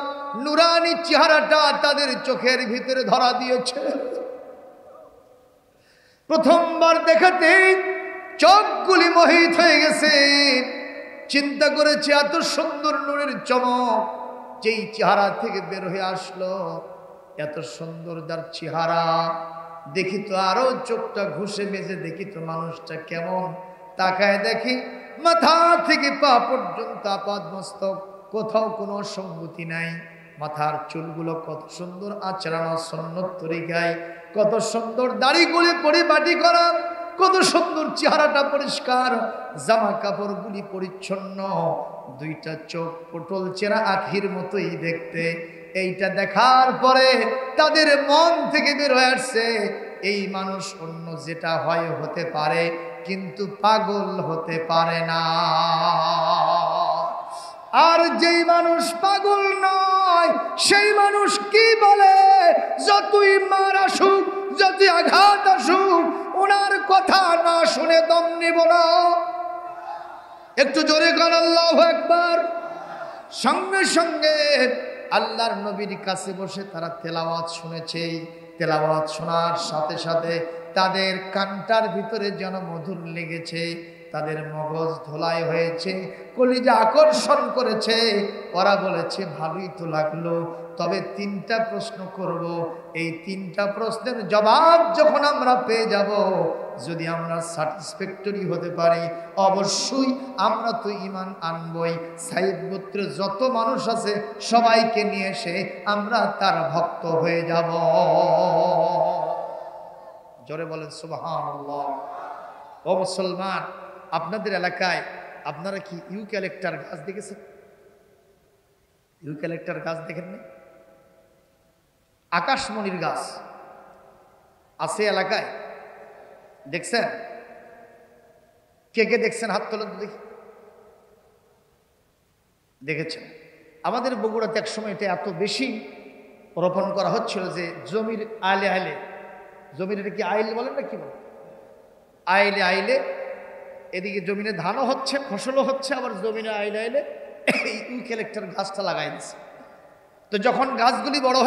[SPEAKER 1] নুরানি চেহারাটা তাদের চোখের ভিতরে ধরা দিয়েছে। প্রথমবার দেখাতে চোখগুলি মোহিত হয়ে গেছে। চিন্তা করেছে এত সুন্দর নূরের চমক যেই চেহারা থেকে বের হয়ে আসলো, এত সুন্দর যার চেহারা, দেখি তো আরো চোখটা ঘুষে মেজে দেখি তো মানুষটা কেমন। তাকায় দেখি মাথা থেকে পা পর্যন্ত আপাদ মস্তক, কোথাও কোনো সঙ্গতি নাই। মাথার চুলগুলো কত সুন্দর আচরানো সুন্নত তরিকায়, কত সুন্দর দাড়িগুলি পরিপাটি করা, কত সুন্দর চেহারাটা পরিষ্কার, জামা কাপড়গুলি পরিচ্ছন্ন, দুইটা চোখ পটল চেরা আখির মতোই দেখতে। এইটা দেখার পরে তাদের মন থেকে বের হয়ে আসছে এই মানুষ অন্য যেটা হয় হতে পারে, কিন্তু পাগল হতে পারে না। আর যেই মানুষ পাগল নয় সেই মানুষ কি বলে? যতই মার আসুক, যতই আঘাত আসুক, ওনার কথা না শুনে দম নিব না। একটু জোরে গান আল্লাহু আকবার। সঙ্গে সঙ্গে আল্লাহর নবীর কাছে বসে তারা তেলাওয়াত শুনেছে। তেলাওয়াত শোনার সাথে সাথে তাদের কানটার ভিতরে যেন মধুর লেগেছে, তাদের মগজ ধোলাই হয়েছে, কলিজা আকর্ষণ করেছে। ওরা বলেছে ভালোই তো লাগলো, তবে তিনটা প্রশ্ন করব। এই তিনটা প্রশ্নের জবাব যখন আমরা পেয়ে যাব, যদি আমরা স্যাটিসফ্যাক্টরি হতে পারি, অবশ্যই আমরা তো ঈমান আনবই। সাইদ গোত্রে যত মানুষ আছে সবাইকে নিয়ে এসে আমরা তার ভক্ত হয়ে যাব। জোরে বলেন সুবহানাল্লাহ। ও মুসলমান, আপনাদের এলাকায় আপনারা কি ইউক্যালিপটাস গাছ দেখেছেন? ইউক্যালিপটাস গাছ দেখেননি? আকাশমণির গাছ আছে এলাকায়, দেখছেন? কে কে দেখছেন? হাত তোলেন তো দেখি। দেখেছেন? আমাদের বগুড়াতে এক সময় এটা এত বেশি রোপণ করা হচ্ছিল যে জমির আইলে আইলে, জমির এটা কি আইল বলেন না কি বলেন, আইলে আইলে এদিকে জমিনে ধানও হচ্ছে, ফসলও হচ্ছে, আবার জমিনে আইলে আইলে এই ইউক্যালিপটাস গাছটা লাগাই দিচ্ছে। তো যখন গাছগুলি বড়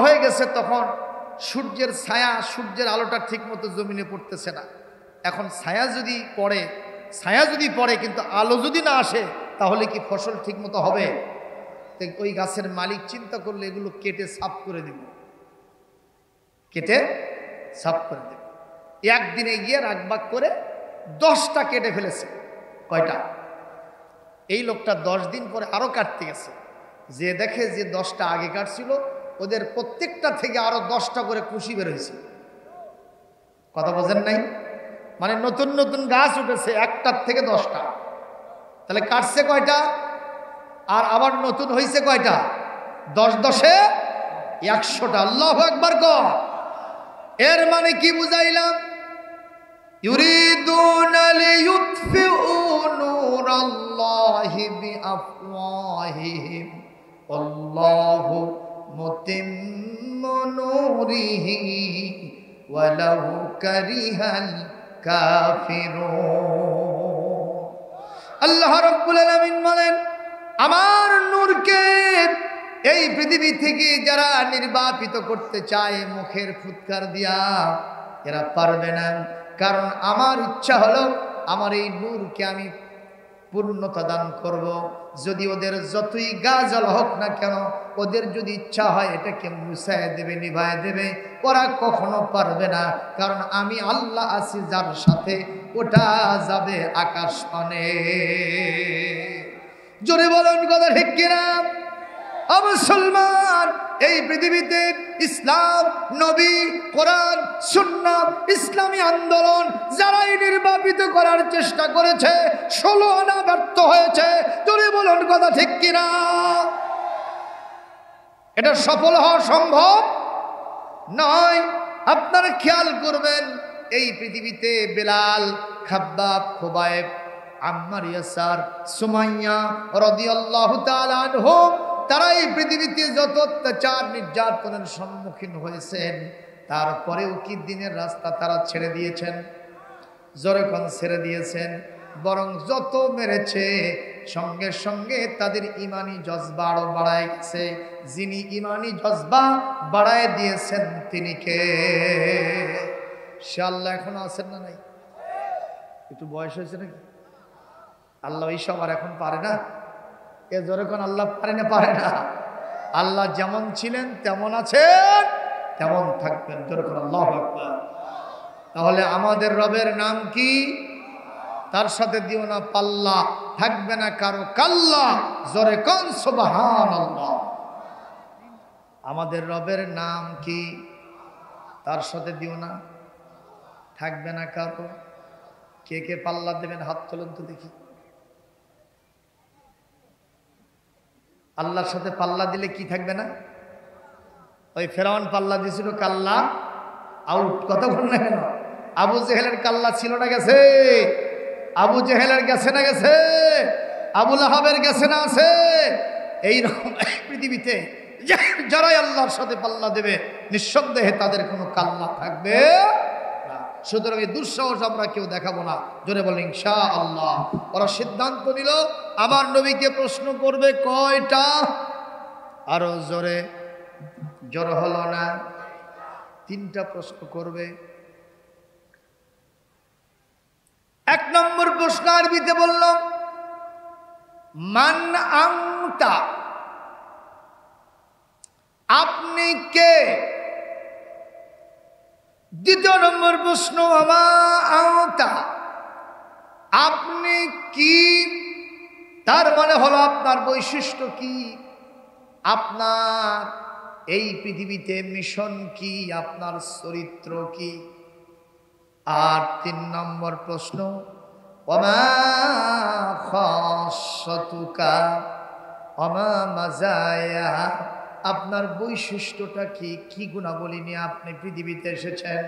[SPEAKER 1] হয়ে গেছে তখন সূর্যের ছায়া, সূর্যের আলোটা ঠিক মতো জমিনে পড়তেছে না। এখন ছায়া যদি পড়ে কিন্তু আলো যদি না আসে তাহলে কি ফসল ঠিক মতো হবে? ওই গাছের মালিক চিন্তা করলে এগুলো কেটে সাফ করে দেব, একদিনে গিয়ে রাগবাগ করে 10টা কেটে ফেলেছে। কয়টা? এই লোকটা 10 দিন পরে আরো কাটতে গেছে, যে দেখে যে 10টা আগে কাটছিল ওদের প্রত্যেকটা থেকে আরো 10টা করে কুশি বের হয়েছে। কথা বোঝেন নাই? মানে নতুন নতুন গাছ উঠেছে, একটার থেকে 10টা। তাহলে কাটছে কয়টা? আর আবার নতুন হয়েছে কয়টা? 10 10 100টা। আল্লাহু আকবার কর। এর মানে কি বুঝাইলাম? ইউরিদুনা লিইউতফিউ নূরাল্লাহি বিআফওয়াহিহিম আল্লাহু মুতিম্মু নূরিহি ওয়ালাউ কারিহাল কাফিরুন। আল্লাহ রাব্বুল আলামিন বলেন, আমার নূরকে এই পৃথিবী থেকে যারা নির্বাপিত করতে চায় মুখের ফুৎকার দিয়া, এরা পারবে না। কারণ আমার ইচ্ছা হলো আমার এই নূরকে আমি পূর্ণতা দান করব। যদি ওদের যতই গাজাল হোক না কেন, ওদের যদি ইচ্ছা হয় এটাকে মুছায় দেবে, নিভায় দেবে, ওরা কখনো পারবে না। কারণ আমি আল্লাহ আছি যার সাথে, ওটা যাবে আকাশ পানে। জোরে বলুন কথা ঠিক কিনা? মুসলমান, এই পৃথিবীতে ইসলাম, নবী, কোরআন, সুন্নাহ, ইসলামী আন্দোলন যারাই নির্বাপিত করার চেষ্টা করেছে 16 আনা ব্যর্থ হয়েছে। জোরে বলুন কথা ঠিক কিনা? এটা সফল হওয়া সম্ভব নয়। আপনারা খেয়াল করবেন, এই পৃথিবীতে বেলাল, খাব্বাব, খুবাইব, আম্মার, ইয়াসার, সুমাইয়া রাদিয়াল্লাহু তাআলা আনহুম, তারা এই পৃথিবীতে যত অত্যাচার নির্যাতনের সম্মুখীন হয়েছেন, তারপরেও কি দিনের রাস্তা তারা ছেড়ে দিয়েছেন? জোরে কোন ছেড়ে দিয়েছেন? বরং যত মেরেছে সঙ্গে সঙ্গে তাদের ইমানি জজবা আরো বাড়ায় গেছে। যিনি ইমানি জজবা বাড়ায় দিয়েছেন তিনি কে? সে আল্লাহ। এখনো আছেন না নাই? একটু বয়স হয়েছে নাকি? আল্লাহ এইসব আর এখন পারে না। এ জোরে কোন আল্লাহ পারে না? পারে না। আল্লাহ যেমন ছিলেন তেমন আছেন, তেমন থাকবেন। জোরে কোন আল্লাহু আকবার। তাহলে আমাদের রবের নাম কি? তার সাথে দিও না পাল্লা, থাকবে না কারো কাল্লা। জোরে কোন সুবহানাল্লাহ। আমাদের রবের নাম কি? তার সাথে দিও না, থাকবে না কারো। কে কে পাল্লা দেবেন হাত তোলেন তো দেখি। আল্লাহর সাথে পাল্লা দিলে কি থাকবে না? ওই ফেরাউন পাল্লা দিয়েছিল, কাল্লা আউট। কথা বল না কেন? আবু জেহেলের কাল্লা ছিল না গেছে? আবু জেহেলের গেছে না গেছে? আবু লাহাবের গেছে না আছে? এইরকম পৃথিবীতে যারাই আল্লাহর সাথে পাল্লা দেবে নিঃসন্দেহে তাদের কোনো কাল্লা থাকবে না। সুতরাং এই দুঃসাহস আমরা কেউ দেখাবো না। জোরে বলেন ইনশাআল্লাহ। ওরা সিদ্ধান্ত নিল আমার নবীকে প্রশ্ন করবে কয়টা? আরো জোরে। জোরে হলো না? 3টা প্রশ্ন করবে। 1 নম্বর প্রশ্ন আরবিতে বলল মান আনতা, আপনি কে? 2 নম্বর প্রশ্ন আমা আনতা, আপনি কি? তার মানে হলো আপনার বৈশিষ্ট্য কি, আপনার এই পৃথিবীতে মিশন কি, আপনার চরিত্র কি। আর 3 নম্বর প্রশ্ন ওমা খাসসাতুকা ওমা মাযায়া, আপনার বৈশিষ্ট্যটা কি, কি গুণাবলী নিয়ে আপনি পৃথিবীতে এসেছেন।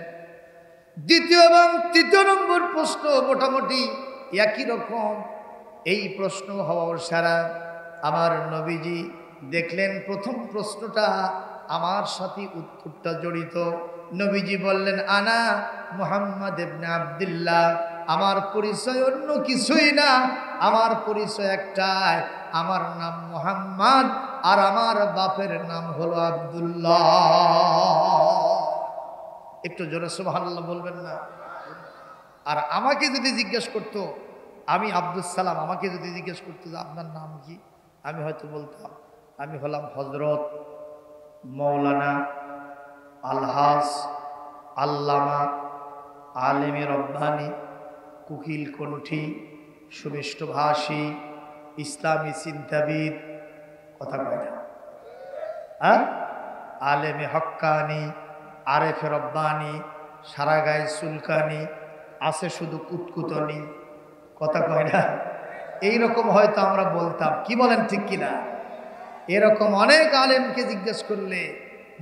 [SPEAKER 1] 2য় এবং 3য় নম্বর প্রশ্ন মোটামুটি একই রকম। এই প্রশ্ন হওয়ার সারা আমার নবীজি দেখলেন প্রথম প্রশ্নটা আমার সাথে উত্তরটা জড়িত। নবীজি বললেন আনা মুহাম্মদ ইবনে আব্দুল্লাহ। আমার পরিচয় অন্য কিছুই না, আমার পরিচয় একটাই, আমার নাম মুহাম্মদ আর আমার বাপের নাম হলো আব্দুল্লাহ। একটু জোরে সুবহানাল্লাহ বলবেন না? আর আমাকে যদি জিজ্ঞেস করতো, আমি আব্দুল সালাম, আমাকে যদি জিজ্ঞেস করতো যে আপনার নাম কি, আমি হয়তো বলতাম আমি হলাম হযরত মৌলানা আলহাজ আল্লামা আলেমে রব্বানি, কুকিল কণ্ঠী, সুমিষ্টভাষী, ইসলামী চিন্তাবিদ, কথা কয় না, হ্যাঁ, আলেমে হক্কানি, আরেফে রব্বানি, সারা গায়ে চুলকানি, আছে শুধু কুতকুতনি, কথা কয় না। এইরকম হয়তো আমরা বলতাম, কি বলেন ঠিক কিনা? এরকম অনেক আলেমকে জিজ্ঞেস করলে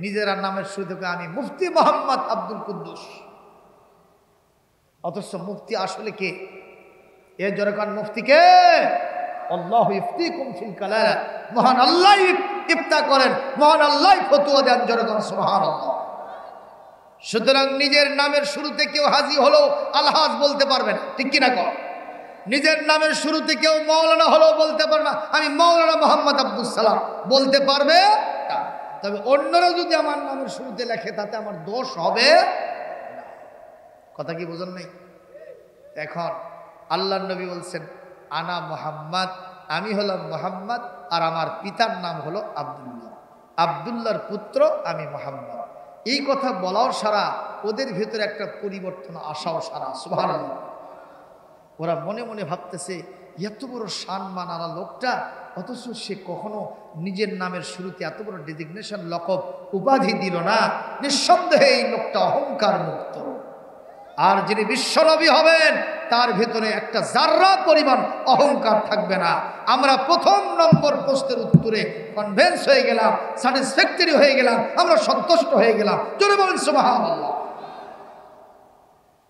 [SPEAKER 1] নিজেরা নামের শুরুতে আমি মুফতি মোহাম্মদ আব্দুল কুদ্দুস, অথচ মুফতি আসলে কে? এর জনগণ মুফতি কে? আল্লাহু ইফতিকুম ফিল কালাম, মহান আল্লাহ ইফতা করেন, মহান আল্লাহ ফতোয়া দেন, জনগণ সুবহানাল্লাহ। সুতরাং নিজের নামের শুরুতে কেউ হাজী হলো আলহাজ বলতে পারবে না, ঠিক কিনা কর? নিজের নামের শুরুতে কেউ মাওলানা হলো বলতে পারবে না আমি মাওলানা মোহাম্মদ আব্দুল সালাম বলতে পারবে না। তবে অন্যরা যদি আমার নামের শুরুতে লেখে তাতে আমার দোষ হবে না। কথা কি বোঝেন নাই? এখন আল্লাহর নবী বলছেন আনা মুহাম্মদ, আমি হলাম মুহাম্মদ আর আমার পিতার নাম হলো আব্দুল্লাহ, আব্দুল্লাহর পুত্র আমি মুহাম্মদ। এই কথা বলাও সারা, ওদের ভেতরে একটা পরিবর্তন আসাও সারা, সুবহানাল্লাহ। ওরা মনে মনে ভাবতেছে এত বড় সম্মান আলা লোকটা, অথচ সে কখনো নিজের নামের শুরুতে এত বড় ডেজিগনেশন লকব উপাধি দিল না। নিঃসন্দেহে এই লোকটা অহংকার মুক্ত। আর যিনি বিশ্বনবী হবেন তার ভেতরে একটা জাররা পরিমাণ অহংকার থাকবে না। আমরা প্রথম নম্বর প্রশ্নের উত্তরে কনভিন্স হয়ে গেলাম, স্যাটিসফ্যাক্টরি হয়ে গেলাম, আমরা সন্তুষ্ট হয়ে গেলাম, জোরে বলেন সুবহানাল্লাহ।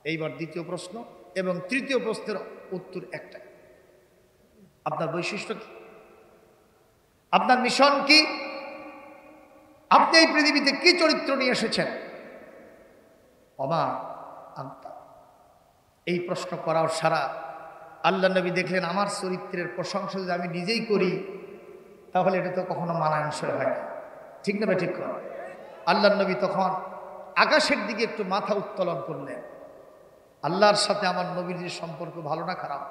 [SPEAKER 1] এইবার দ্বিতীয় প্রশ্ন এবং তৃতীয় প্রশ্নের উত্তর একটাই, আপনার বৈশিষ্ট্য কি? আপনার মিশন কি? আপনি এই পৃথিবীতে কি চরিত্র নিয়ে এসেছেন? অমা আনতা, এই প্রশ্ন করার সারা আল্লাহ নবী দেখলেন আমার চরিত্রের প্রশংসা যদি আমি নিজেই করি তাহলে এটা তো কখনো মানানসই হয় না, ঠিক না? ঠিক কর। আল্লাহ নবী তখন আকাশের দিকে একটু মাথা উত্তোলন করলেন। আল্লাহর সাথে আমার নবীর যে সম্পর্ক ভালো না খারাপ?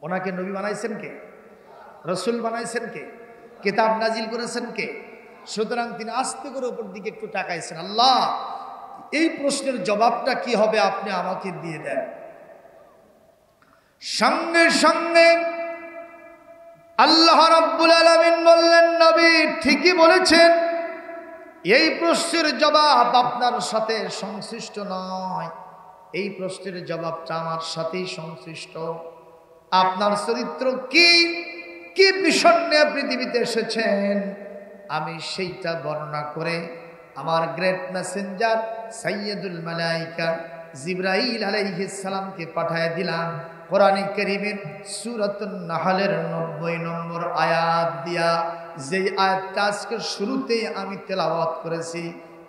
[SPEAKER 1] ওনাকে নবী বানাইছেন কে? রসুল বানাইছেন কে? কিতাব নাজিল করেছেন কে? সুতরাং তিনি আস্তে করে উপর দিকে একটু তাকাইছেন, আল্লাহ এই প্রশ্নের জবাবটা কি হবে আপনি আমাকে দিয়ে দেন। সঙ্গে সঙ্গে আল্লাহ রাব্বুল আলামিন বললেন, নবী ঠিকই বলেছেন, এই প্রশ্নের জবাব আপনার সাথে সংশ্লিষ্ট নয়, এই প্রশ্নের জবাবটা আমার সাথেই সংশ্লিষ্ট। আপনার চরিত্র কি, কি মিশন নিয়ে পৃথিবীতে এসেছেন, আমি সেইটা বর্ণনা করে আমার গ্রেট মেসেঞ্জার সাইয়্যিদুল মালায়েকা জিবরাইল আলাইহিস সালামকে পাঠিয়ে দিলাম কোরআন কারীমের সূরাতুন নাহলের 90 নম্বর আয়াত দিয়া। যেই আয়াতটা আজকে শুরুতেই আমি তেলাওয়াত করেছি,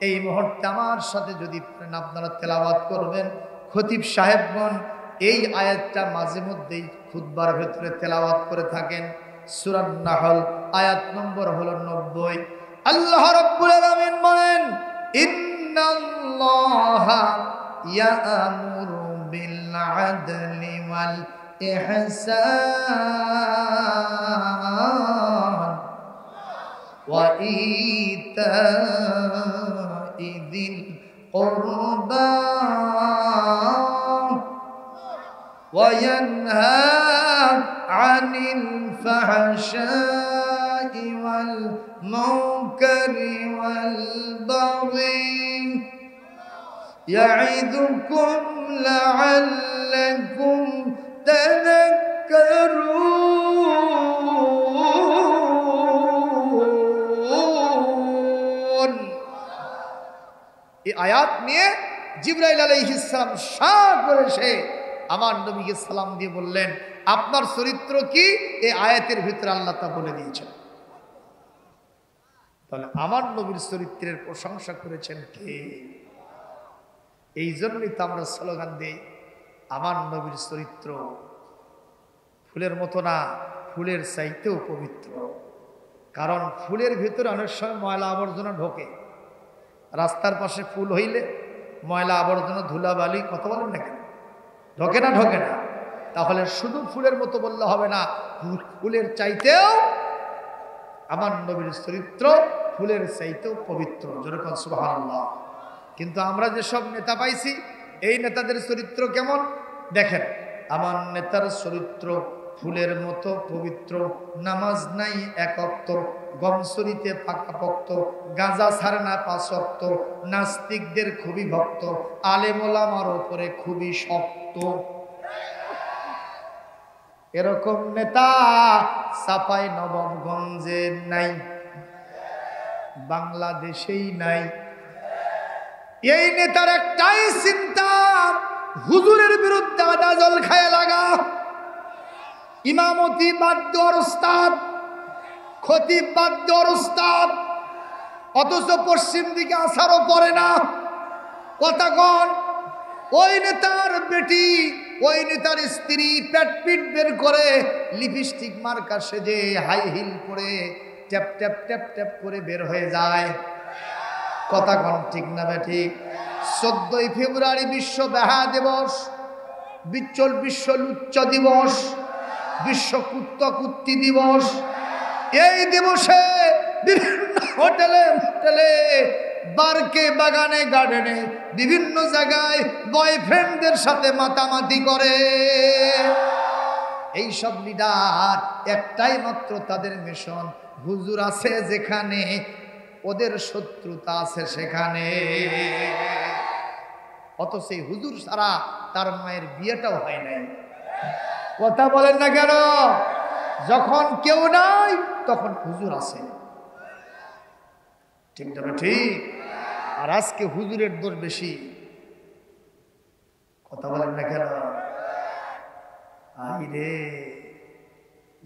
[SPEAKER 1] এই মুহূর্তে আমার সাথে যদি আপনারা তেলাওয়াত করবেন, খতিব সাহেবগণ এই আয়াতটা মাঝে মধ্যেই খুতবার ভেতরে তেলাওয়াত করে থাকেন। সূরা নাহল আয়াত নম্বর হলো 90। আল্লাহ রাব্বুল আলামিন বলেন, ইন্নাল্লাহা ইয়া'মুরু বিল আদলি ওয়াল ইহসান ওয়া ইতা'i যিল কুরবা ওয়া ইয়ানহা আনিল ফাহশা'i ওয়াল মুনকারি ওয়াল বাগি ইয়া'iদুকুম লা'আল্লাকুম তাযাক্কারুন। এই আয়াত নিয়ে জিবরাইল আলাইহিস সালাম শাহ করে সে আমার নবীকে সালাম দিয়ে বললেন, আপনার চরিত্র কি? এই আয়াতের ভিতরে আল্লাহ তা বলে দিয়েছেন। তাহলে আমার নবীর চরিত্রের প্রশংসা করেছেন কে? এই জন্যই তো আমরা স্লোগান দিই, আমার নবীর চরিত্র ফুলের মতো না, ফুলের চাইতেও পবিত্র। কারণ ফুলের ভিতরে অনেক সময় ময়লা আবর্জনা ঢোকে। রাস্তার পাশে ফুল হইলে ময়লা আবর্জনা ধুলাবালি, কথা বলেন না কেন, ঢোকে না? ঢোকে না। তাহলে শুধু ফুলের মতো বললে হবে না, ফুলের চাইতেও আমার নবীর চরিত্র ফুলের চাইতেও পবিত্র। যেরকম সুবহানাল্লাহ। কিন্তু আমরা যেসব নেতা পাইছি, এই নেতাদের চরিত্র কেমন দেখেন। আমার নেতার চরিত্র ফুলের মতো পবিত্র, নামাজ নাই এক ওয়াক্ত, গমসরিতে পাকাপোক্ত, গাঁজা ছাড়ে না 5 ওয়াক্ত, নাস্তিকদের খুবই ভক্ত, আলেম ওলামার উপরে খুবই শক্ত। এরকম নেতা চাপাই নবাবগঞ্জে নাই, বাংলাদেশেই নাই। এই নেতার একটাই চিন্তা, হুজুরের বিরুদ্ধে আদা জল খায় লাগা, ইমামতি বাদ দেওয়ার উস্তাদ, খতিব বাদ দেওয়ার উস্তাদ, অথচ পশ্চিম দিকে আসারও পড়ে না। কতক্ষণ ওই নেতার বেটি, ওই নেতার স্ত্রী পেট পিট বের করে লিপস্টিক মার্কা সেজে হাই হিল পরে ট্যাপ ট্যাপ ট্যাপ ট্যাপ করে বের হয়ে যায়। কতক্ষণ ঠিক না বেঠিক? 14ই ফেব্রুয়ারি বিশ্ব বেহা দিবস, বিশ্ব লুচ্চ দিবস, বিশ্ব কুত্তি দিবস। এই দিবসে বিভিন্ন হোটেলে হোটেলে, বারকে, বাগানে, গার্ডেনে, বিভিন্ন জায়গায় বয়ফ্রেন্ডদের সাথে মাতামাতি করে। এই সব লিডার একটাই মাত্র তাদের মিশন, হুজুর আছে যেখানে ওদের শত্রুতা আছে সেখানে। অথচ সেই হুজুর ছাড়া তার মায়ের বিয়েটাও হয় নাই। কথা বলেন না কেন? যখন কেউ নাই তখন হুজুর আছে। ঠিক না? ঠিক। আর আজকে হুজুরের দোষ বেশি। কথা বলেন না কেন? আই রে,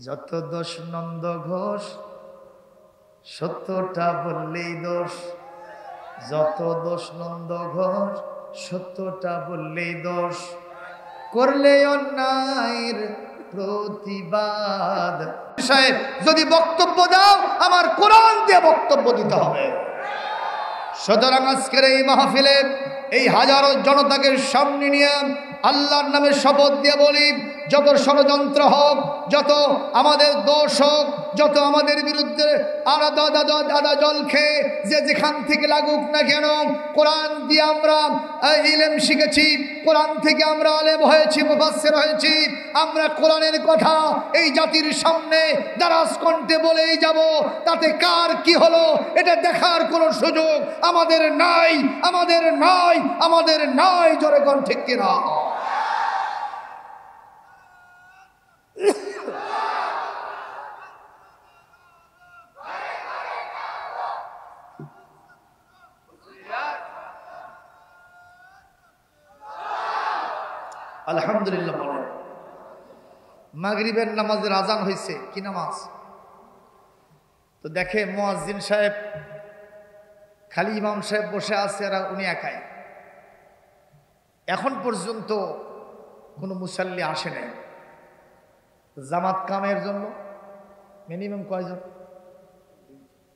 [SPEAKER 1] যত দোষ নন্দ ঘোষ, সত্যটা বললেই দোষ। যত দোষ নন্দ ঘোষ, সত্যটা বললেই দোষ। করলে অন্যায়ের প্রতিবাদ। সাহেব যদি বক্তব্য দাও, আমার কোরআন দিয়ে বক্তব্য দিতে হবে। সুতরাং আজকের এই মাহফিলে এই হাজারো জনতাকে সামনে নিয়ে আল্লাহর নামে শপথ দিয়ে বলি, যত ষড়যন্ত্র হোক, যত আমাদের দোষ হোক, যত আমাদের বিরুদ্ধে আদা জল খেয়ে যে যেখান থেকে লাগুক না কেন, কোরআন দিয়ে আমরা ইলম শিখেছি, কোরআন থেকে আমরা আলেম হয়েছি, মুফাসসির হয়েছি। আমরা কোরআনের কথা এই জাতির সামনে দারাজ কণ্ঠে বলেই যাব। তাতে কার কি হলো এটা দেখার কোনো সুযোগ আমাদের নাই, আমাদের নাই, আমাদের নাই। জোরে কোন ঠিক কিনা? আলহামদুলিল্লাহ। বলেন, মাগরিবের নামাজের আজান হয়েছে। কি নামাজ? তো দেখে মুয়াজ্জিন সাহেব, খালি ইমাম সাহেব বসে আছে আর উনি একাই। এখন পর্যন্ত কোনো মুসাল্লি আসে নাই। জামাত কামের জন্য মিনিমাম কয়জন?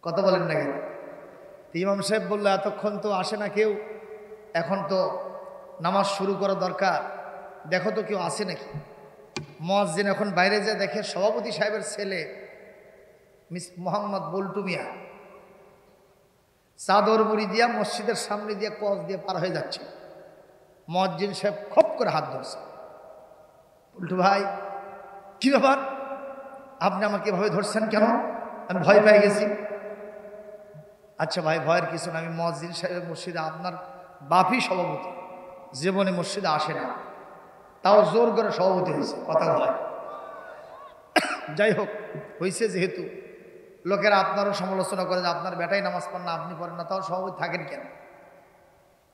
[SPEAKER 1] কথা বলেন না কেন? ইমাম সাহেব বললো এতক্ষণ তো আসে না কেউ, এখন তো নামাজ শুরু করা দরকার, দেখো তো কেউ আসে নাকি। মুয়াজ্জিন এখন বাইরে যায়, দেখে সভাপতি সাহেবের ছেলে মিস মোহাম্মদ বল্টু মিয়া চাদর মুড়ি দিয়া মসজিদের সামনে দিয়ে কস দিয়ে পার হয়ে যাচ্ছে। মুয়াজ্জিন সাহেব খপ করে হাত ধরছে। বল্টু ভাই, কি ব্যাপার? আপনি আমাকে এভাবে ধরছেন কেন? আমি ভয় পেয়ে গেছি। আচ্ছা ভাই, ভয়ের কিছু না, আমি মুয়াজ্জিন সাহেবের মসজিদে, আপনার বাপই সভাপতি, জীবনে মসজিদে আসে না, তাও জোর করে সভাপতি হয়েছে। কথা হয়, যাই হোক, হয়েছে যেহেতু লোকেরা আপনারও সমালোচনা করে যে আপনার বেটাই নামাজ পড়েন না, আপনি পড়েন না, তাও সভাপতি থাকেন কেন?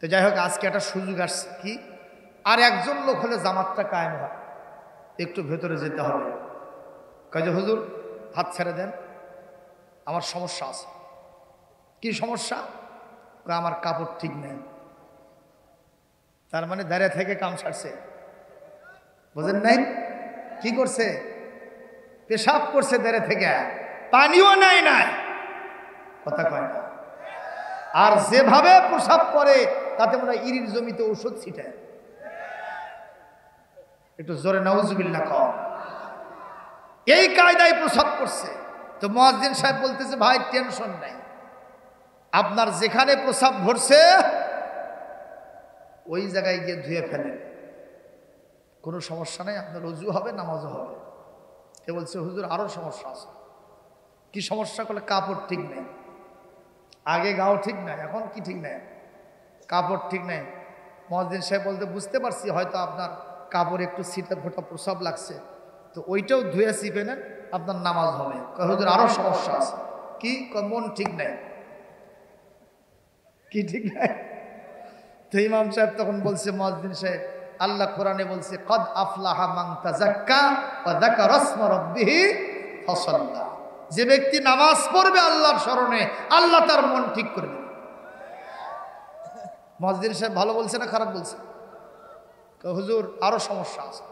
[SPEAKER 1] তো যাই হোক, আজকে একটা সুযোগ আসছে কি, আর একজন লোক হলে জামাতটা কায়েম হয়, একটু ভেতরে যেতে হবে। কাজে হুজুর হাত ছেড়ে দেন, আমার সমস্যা আছে। কি সমস্যা? আমার কাপড় ঠিক নেই। তার মানে দাঁড়িয়ে থেকে কাম সারছে, বুঝেন নাই? কি করছে? পেশাব করছে দাঁড়িয়ে থেকে, পানিও নাই নাই, কথা কয় না। আর যেভাবে প্রসাব করে তাতে মনে হয় ইরির জমিতে ঔষধ ছিটায়। একটু জোরে নাউজুবিল্লাহ কম। এই কায়দায় প্রসাব করছে। তো মুয়াজ্জিন সাহেব বলতেছে, ভাই টেনশন নাই, আপনার যেখানে প্রসাব ভরছে ওই জায়গায় গিয়ে ধুয়ে ফেলেন, কোনো সমস্যা নাই, আপনার ওযু হবে, নামাজও হবে। কে বলছে, হুজুর আরো সমস্যা আছে। কি সমস্যা? করলে কাপড় ঠিক নেই, আগে গাও ঠিক নাই, এখন কি ঠিক নাই? কাপড় ঠিক নাই। মুয়াজ্জিন সাহেব বলতে, বুঝতে পারছি হয়তো আপনার কাপড় একটু ছিটা ফোটা প্রসাব লাগছে, তো ওইটাও ধুয়ে চিপে নেন, আপনার নামাজ হবে। হুজুর আরো সমস্যা আছে। কি? মন ঠিক নাই। কি ঠিক নাই? তো ইমাম সাহেব তখন বলছে, মুয়াজ্জিন সাহেব, আল্লাহ কোরআনে বলছে, কদ আফলাহা মান তাযাক্কা ওয়া যাকারা ইসমা রাব্বিহি ফাসাল্লা। যে ব্যক্তি নামাজ পড়বে আল্লাহর স্মরণে, আল্লাহ তার মন ঠিক করে দেবে। মুয়াজ্জিন সাহেব ভালো বলছে না খারাপ বলছে? হুজুর আরো সমস্যা আছে।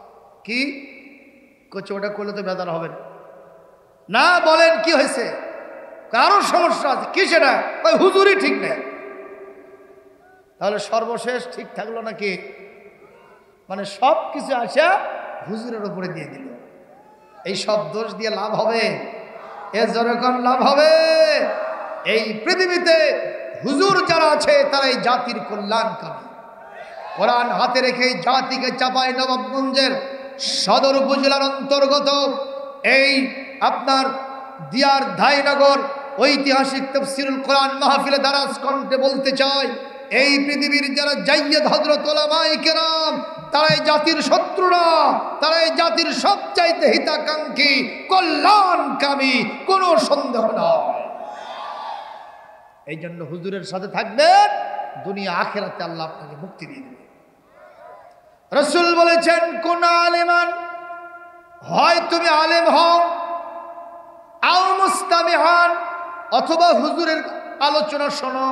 [SPEAKER 1] কি? কোচে ওটা করলে তো বেদার হবে না। বলেন কি হয়েছে? আরো সমস্যা আছে। কি সেটা? ওই হুজুরই ঠিক নেই। তাহলে সর্বশেষ ঠিক থাকলো নাকি? মানে সব কিছু আসা হুজুরের উপরে দিয়ে দিল। এই সব দোষ দিয়ে লাভ হবে? এ যেরকম লাভ হবে। এই পৃথিবীতে হুজুর যারা আছে তারাই জাতির কল্যাণকামী। কোরআন হাতে রেখে জাতিকে চাপাই নবাবগঞ্জের সদর উপজেলার অন্তর্গত এই আপনার দিয়ার ধাইনগর ঐতিহাসিক তাফসীরুল কোরআন মাহফিলে দারাজ কণ্ঠে বলতে চাই, এই পৃথিবীর যারা জাইয়্যিদ হযরত উলামায়ে কেরাম, তারাই জাতির শত্রুরা, তারাই জাতির সবচাইতে হিতাকাঙ্ক্ষী, কল্যাণকামী, কোনো সন্দেহ নয়। এই জন্য হুজুরের সাথে থাকবেন, দুনিয়া আখিরাতে আল্লাহ আপনাকে মুক্তি দিয়ে দেবে। রাসূল বলেছেন, কোন আলেমান, হয় তুমি আলেম হও, আও মুস্তামিহান, অথবা হুজুরের আলোচনা শোনো,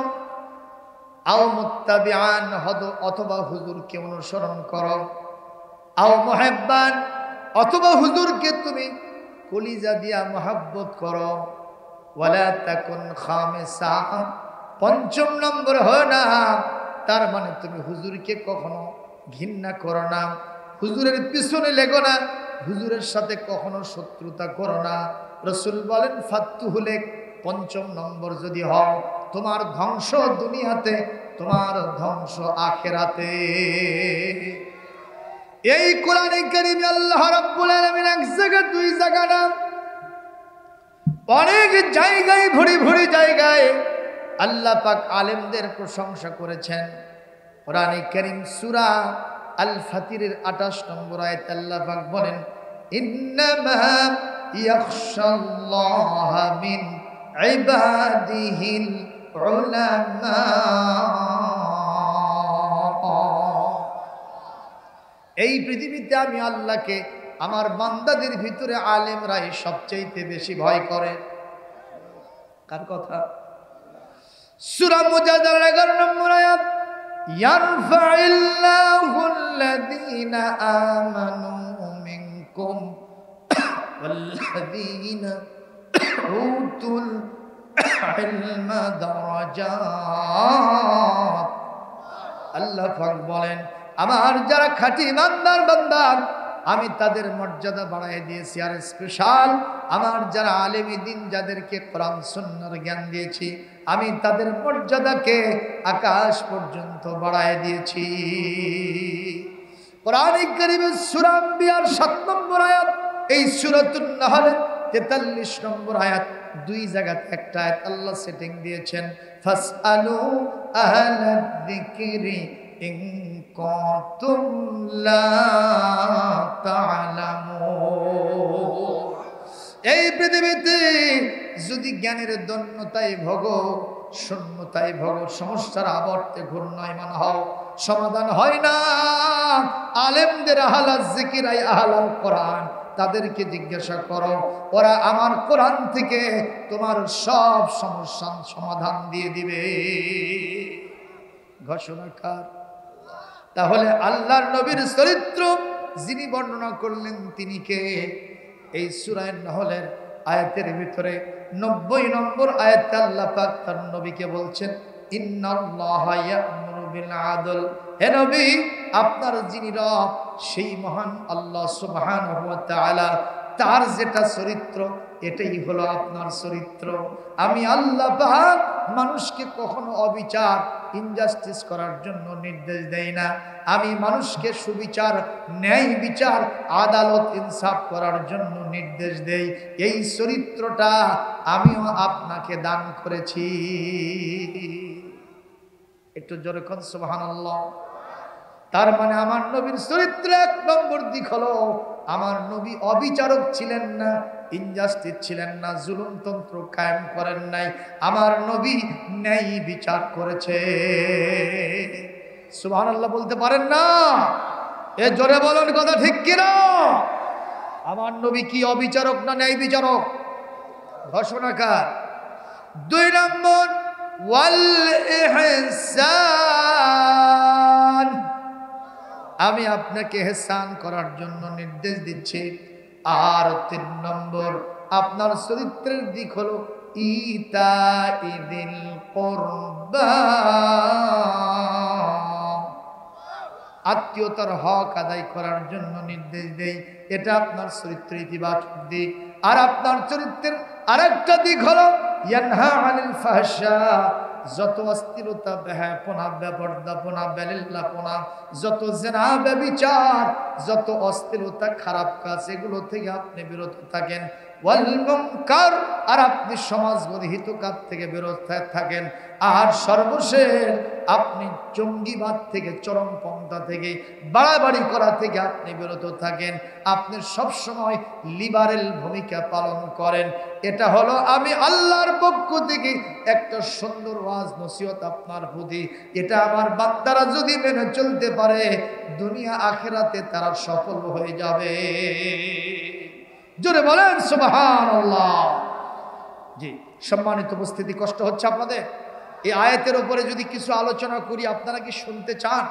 [SPEAKER 1] আও মুত্তাবিআন, অথবা হুজুরকে অনুসরণ করো, আও মুহিব্বান, অথবা হুজুরকে তুমি কলিজা দিয়া মহব্বত করো, ওয়ালা তাকুন খামিসা, পঞ্চম নম্বর হয় না। তার মানে তুমি হুজুরকে কখনো ঘৃণা করো না, হুজুরের পিছনে লেগো না, হুজুরের সাথে কখনো শত্রুতা করো না। রাসূল বলেন, ফাতুহুলে, পঞ্চম নম্বর যদি হও, তোমার ধ্বংস দুনিয়াতে, তোমার ধ্বংস আখিরাতে। এই কোরআনে কারীমে আল্লাহ রাব্বুল আলামিন এক জায়গা দুই জায়গা না, অনেক জায়গায়, ভরি ভরি জায়গায় আল্লাহ পাক আলেমদের প্রশংসা করেছেন। কোরআনে কারীম সূরা আল ফাতিরের 28 নম্বর আয়াত আল্লাহ পাক বলেন, ইন্নামা ইয়াখশাল্লাহা মিন ইবাদিহিল উলামা। এই পৃথিবীতে আমি আল্লাহকে, আমার বান্দাদের ভিতরে আলেমরাই সবচেয়ে বেশি ভয় করে। কার কথা? সূরা মুজাদালার 11 নম্বর আয়াত, ইয়ারফাইল্লাহুল্লাযীনা আমানু মিনকুম ওয়াল্লাযীনা উতুল ইলমা দারাজাত। আল্লাহ পাক বলেন, আমার যারা খাঁটি ইমানদার বান্দা, আমি তাদের মর্যাদা বাড়ায় দিয়েছি। আর স্পেশাল আমার যারা আলেম দ্বীন, যাদেরকে কোরআন সুন্নাহর জ্ঞান দিয়েছি, আমি তাদের মর্যাদাকে আকাশ পর্যন্ত বাড়ায় দিয়েছি। কোরআনে কারীমের সূরা আম্বিয়ার 7 নম্বর আয়াত, এই সূরাতুন নাহলের 43 নম্বর আয়াত, দুই জায়গাতে একটা আয়াত আল্লাহ সেটিং দিয়েছেন, ফাসআলু আহলাদ যিকরি ইন কুনতুম লা তা'লামুন। এই পৃথিবীতে যদি জ্ঞানের দন্যতায় ভোগো, শূন্যতায় ভোগো, সমস্যার আবর্তে ঘূর্ণায়মান হও, সমাধান হয় না। আলেমদের আহলাল যিকির, আহলাল কোরআন, তাদেরকে জিজ্ঞাসা করো, ওরা আমার কোরআন থেকে তোমার সব সমস্যার সমাধান দিয়ে দিবে। ঘোষণা কার? তাহলে আল্লাহর নবীর চরিত্র যিনি বর্ণনা করলেন তিনি কে? এই সূরা নাহলের আয়াতের ভিতরে 90 নম্বর আয়াতে আল্লাহ পাক তার নবীকে বলছেন, ইন্নাল্লাহা ইয়া'মুরু বিল আদল। হে নবী, আপনার যিনি রব সেই মহান আল্লাহ সুবহানাহু ওয়া তাআলা, তার যেটা চরিত্র এটাই হলো আপনার চরিত্র। আমি আল্লাহ পাক মানুষকে কখনো অবিচার ইনজাস্টিস করার জন্য নির্দেশ দেই না। আমি মানুষকে সুবিচার, ন্যায় বিচার, আদালত, ইনসাফ করার জন্য নির্দেশ দেই। এই চরিত্রটা আমিও আপনাকে দান করেছি। একটু জোরে কোন সুবহানাল্লাহ। তার মানে আমার নবীর চরিত্র 1 নম্বর দিক হলো আমার নবী অবিচারক ছিলেন না, ইনজাস্টিস ছিলেন না, জুলুমতন্ত্র কায়েম করেন নাই। আমার নবী ন্যায় বিচার করেছে। সুবহানাল্লাহ বলতে পারেন না? এ জোরে বলুন কথা ঠিক কিনা? আমার নবী কি অবিচারক না ন্যায় বিচারক? ঘোষণাকার। 2 নম্বর ওয়াল ইহসান, আমি আপনাকে ইহসান করার জন্য নির্দেশ দিচ্ছি। আর 3 নম্বর আপনার চরিত্রের দিক হলো ইতাইদিল কুরবা, আত্মীয়তার হক আদায় করার জন্য নির্দেশ দেই। এটা আপনার চরিত্রের ইতিবাচক দিক। আর আপনার চরিত্রের আরেকটা দিক হলো ইয়ানহা আনিল ফাহশা, যত অস্থিরতা, বেহায়াপনা, বেপরদাপনা, বেলিল্লাপনা, যত জিনা, ব্যভিচার, যত অস্থিরতা, খারাপ কাজ, এগুলো থেকে আপনি বিরত থাকেন। ওয়াল মুনকার, আর আপনি সমাজ বিরোধী কাজ থেকে বিরত থাকেন। আর সর্বশেষ আপনি জঙ্গিবাদ থেকে, চরমপন্থা থেকে, বাড়াবাড়ি করা থেকে আপনি বিরত থাকেন। আপনি সব সময় লিবারেল ভূমিকা পালন করেন। এটা হলো আমি আল্লাহর পক্ষ থেকে একটা সুন্দর ওয়াজ নসিহত আপনার প্রতি। এটা আমার বান্দারা যদি মেনে চলতে পারে, দুনিয়া আখিরাতে তারা সফল হয়ে যাবে। জোরে বলেন সুবহানাল্লাহ। জি সম্মানিত উপস্থিতি, কষ্ট হচ্ছে আপনাদের? এই আয়াতের উপরে যদি কিছু আলোচনা করি, আপনারা কি শুনতে চান?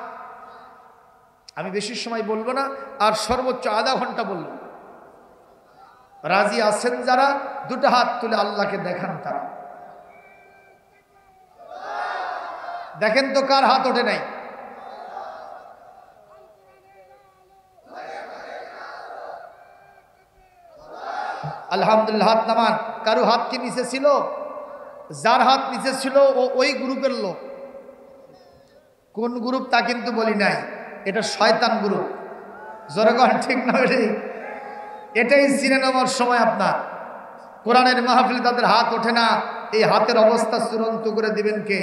[SPEAKER 1] আমি বেশি সময় বলবো না, আর সর্বোচ্চ আধা ঘন্টা বলবো। রাজি আছেন যারা, 2টা হাত তুলে আল্লাহকে দেখান। তারা দেখেন তো কার হাত ওঠে নাই। আলহামদুলিল্লাহ, হাত নামান। কারো হাত কি নিচে ছিল? যার হাত নিচে ছিল ও ওই গ্রুপের লোক। কোন গ্রুপ তা কিন্তু বলি নাই, এটা শয়তান গ্রুপ। জোরে কর ঠিক না? এটাই চিনে নেওয়ার সময় আপনার। কোরআনের মাহফিলে তাদের হাত ওঠে না, এই হাতের অবস্থা চূড়ান্ত করে দিবেন কে?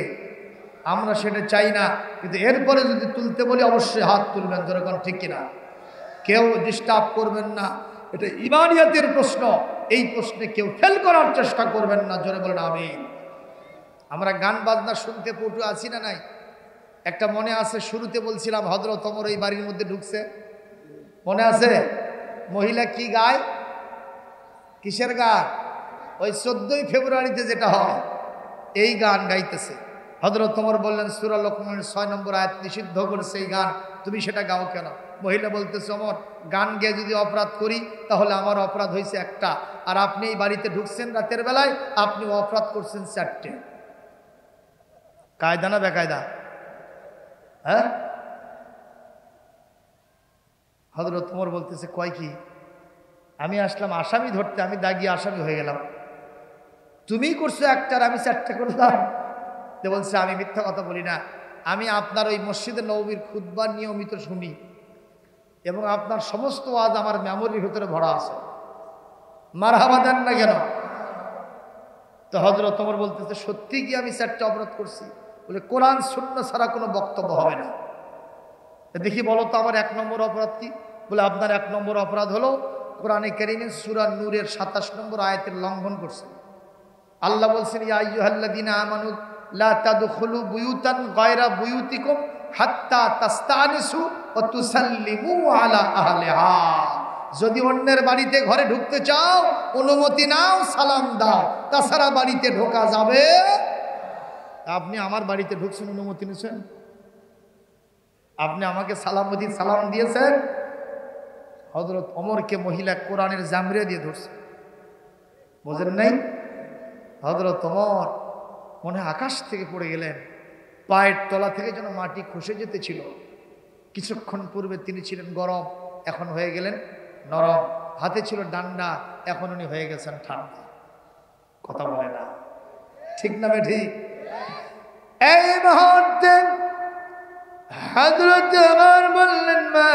[SPEAKER 1] আমরা সেটা চাই না, কিন্তু এরপরে যদি তুলতে বলি অবশ্যই হাত তুলবেন। জোরে কর ঠিক কিনা? কেউ ডিস্টার্ব করবেন না। এটা ইমানিয়াতের প্রশ্ন, এই প্রশ্নে কেউ ফেল করার চেষ্টা করবেন না। জোরে বলেন আমিন। আমরা গান বাজনা শুনতে পটু আছি না নাই? একটা মনে আছে, শুরুতে বলছিলাম হযরত ওমর এই বাড়ির মধ্যে ঢুকছে, মনে আছে? মহিলা কি গায়? কিসের গান? ওই 14ই ফেব্রুয়ারিতে যেটা হয়, এই গান গাইতেছে। হযরত ওমর বললেন, সূরা লোকমানের 6 নম্বর আয়াত নিষিদ্ধ করেছে এই গান, তুমি সেটা গাও কেন? মহিলা বলতেছে, ওমর, গান গেয়ে যদি অপরাধ করি তাহলে আমার অপরাধ হয়েছে একটা, আর আপনি এই বাড়িতে ঢুকছেন রাতের বেলায়, আপনি অপরাধ করছেন 4টে। কায়দা না বেকায়দা? হ্যাঁ? হযরত ওমর বলতেছে, কয় কি? আমি আসলাম আসামি ধরতে, আমি দাগিয়ে আসামি হয়ে গেলাম। তুমি করছো একটা, আমি 4টে করলাম। তো বলছে, আমি মিথ্যা কথা বলি না, আমি আপনার ওই মসজিদে নববীর খুতবা নিয়মিত শুনি, এবং আপনার সমস্ত ওয়াজ আমার মেমোরির ভিতরে ভরা আছে। মারহাবা দেন না কেন? তো হযরত ওমর বলতেছে, সত্যি কি আমি 4টে অপরাধ করছি? বলে, কোরআন সুন্নাহ ছাড়া কোনো বক্তব্য হবে না। দেখি বলো তো আমার 1 নম্বর অপরাধ কি? বলে, আপনার 1 নম্বর অপরাধ হলো কোরআনে কারীমের সূরা নূরের 27 নম্বর আয়াতের লঙ্ঘন করছেন। আল্লাহ বলছেন, ইয়া আইয়ুহাল্লাযীনা আমানু লা তাদখুলু বুয়ুতান গায়রা বুয়ুতিকুম হাত্তা তাস্তানিসু ওয়া তুসাল্লিমু আলা আহলিহা। যদি অন্যের বাড়িতে ঘরে ঢুকতে চাও, অনুমতি নাও, সালাম দাও, তাছাড়া বাড়িতে ঢোকা যাবে। আপনি আমার বাড়িতে ঢুকছেন, অনুমতি নিছেন? আপনি আমাকে সালাম দিয়েছেন, হযরত ওমরকে মহিলা কোরআনের জামরে দিয়ে ধরছে, বোঝেন নাই? হযরত ওমর মনে হয় আকাশ থেকে পড়ে গেলেন, পায়ের তলা থেকে যেন মাটি খসে যেতেছিল। কিছুক্ষণ পূর্বে তিনি ছিলেন গরম, এখন হয়ে গেলেন নরম। হাতে ছিল ডান্ডা, এখন উনি হয়ে গেছেন ঠান্ডা। কথা বলে না, ঠিক না ঠিক? এই মুহূর্তে হযরত ওমর বললেন, মা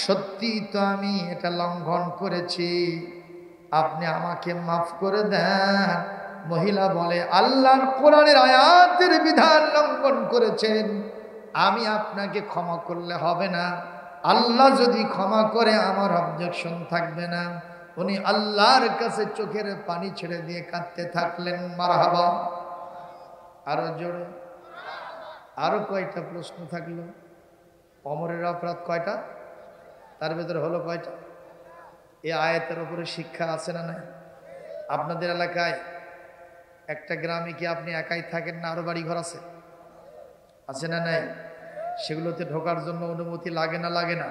[SPEAKER 1] সত্যি তো আমি এটা লঙ্ঘন করেছি, আপনি আমাকে মাফ করে দেন। মহিলা বলে, আল্লাহর কোরআনের আয়াতের বিধান লঙ্ঘন করেছেন, আমি আপনাকে ক্ষমা করলে হবে না। আল্লাহ যদি ক্ষমা করে আমার অবজেকশন থাকবে না। উনি আল্লাহর কাছে চোখের পানি ছেড়ে দিয়ে কাঁদতে থাকলেন। মারহাবা। আরো জোরে। আরো কয়টা প্রশ্ন থাকলো? ওমরের অপরাধ কয়টা? তার ভেতরে হলো কয়টা? এই আয়াতের উপরে শিক্ষা আছে না নাই? আপনাদের এলাকায় একটা গ্রামে কি আপনি একাই থাকেন না আরো বাড়ি ঘর আছে? আছে না নাই? সেগুলোতে ঢোকার জন্য অনুমতি লাগে না লাগে না?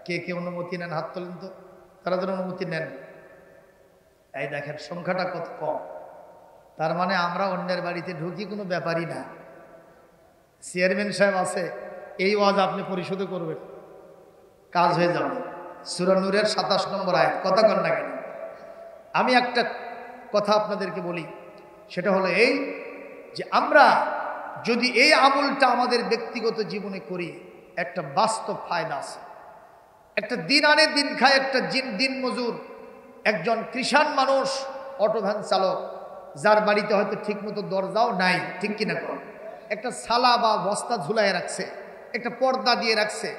[SPEAKER 1] কে কে অনুমতি নেন হাত তোলেন তো, তারা যেন অনুমতি নেন। এই দেখেন সংখ্যাটা কত কম। তার মানে আমরা অন্যের বাড়িতে ঢুকি কোনো ব্যাপারই না। চেয়ারম্যান সাহেব আছে, এই ওয়াজ আপনি পরিশোধ করবেন, কাজ হয়ে যাবে। সূরা নূরের 27 নম্বর আয়াত। কথা কন না কেন? আমি একটা কথা আপনাদেরকে বলি, সেটা হলো এই যে আমরা যদি এই আমলটা আমাদের ব্যক্তিগত জীবনে করি, একটা বাস্তব ফায়দা আছে। একটা দিন আনে দিন খায় একটা দিন মজুর, একজন কৃষাণ মানুষ, অটো ভ্যান চালক, যার বাড়িতে হয়তো ঠিকমতো দরজাও নাই, ঠিক কিনা কর, একটা সালা বা বস্তা ঝুলাই রাখছে, একটা পর্দা দিয়ে রাখছে,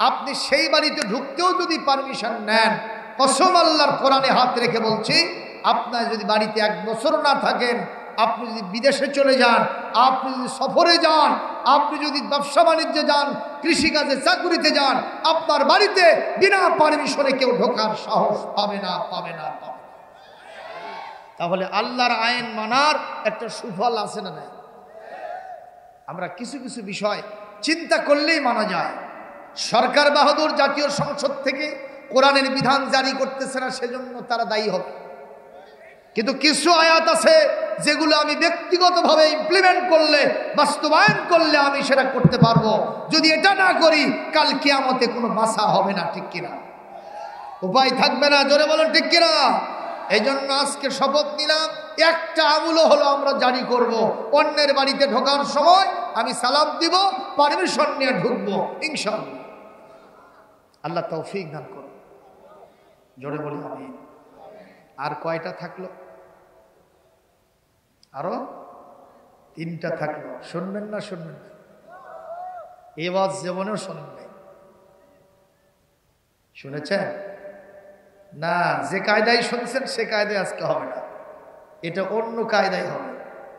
[SPEAKER 1] আপনি সেই বাড়িতে ঢুকতেও যদি পারমিশন নেন, কসম আল্লাহর কোরআনে হাত রেখে বলছি, আপনার যদি বাড়িতে 1 বছর না থাকেন, আপনি যদি বিদেশে চলে যান, আপনি যদি সফরে যান, আপনি যদি ব্যবসা বাণিজ্যে যান, কৃষিকাজে চাকুরিতে যান, আপনার বাড়িতে বিনা পারমিশনে কেউ ঢোকার সাহস পাবে না, পাবে না, পাবে না। তাহলে আল্লাহর আইন মানার একটা সুফল আছে না নাই? আমরা কিছু কিছু বিষয় চিন্তা করলেই মানা যায়। সরকার বাহাদুর জাতীয় সংসদ থেকে কোরআনের বিধান জারি করতেছে না, সেজন্য তারা দায়ী হবে। কিন্তু কিছু আয়াত আছে যেগুলো আমি ব্যক্তিগতভাবে ইমপ্লিমেন্ট করলে, বাস্তবায়ন করলে আমি সেটা করতে পারবো। যদি এটা না করি, কাল কিয়ামতে কোনো বাঁচা হবে না, ঠিক কিনা? উপায় থাকবে না। জোরে বলেন ঠিক কিনা? এই জন্য আজকে শপথ নিলাম, একটা আমলও হলো আমরা জারি করব, অন্যের বাড়িতে ঢোকার সময় আমি সালাম দিব, পারমিশন নিয়ে ঢুকবো ইনশাআল্লাহ। আল্লাহ তৌফিক দান করুন। জোরে বলি আমিন। আর কয়টা থাকলো? আরো 3টা থাকলো। শুনবেন না শুনবেন না? এই ওয়াজ জীবনেও শুনবেন নাই। শুনেছেন না? যে কায়দায় শুনছেন সে কায়দায় আজকে হবে না, এটা অন্য কায়দায় হবে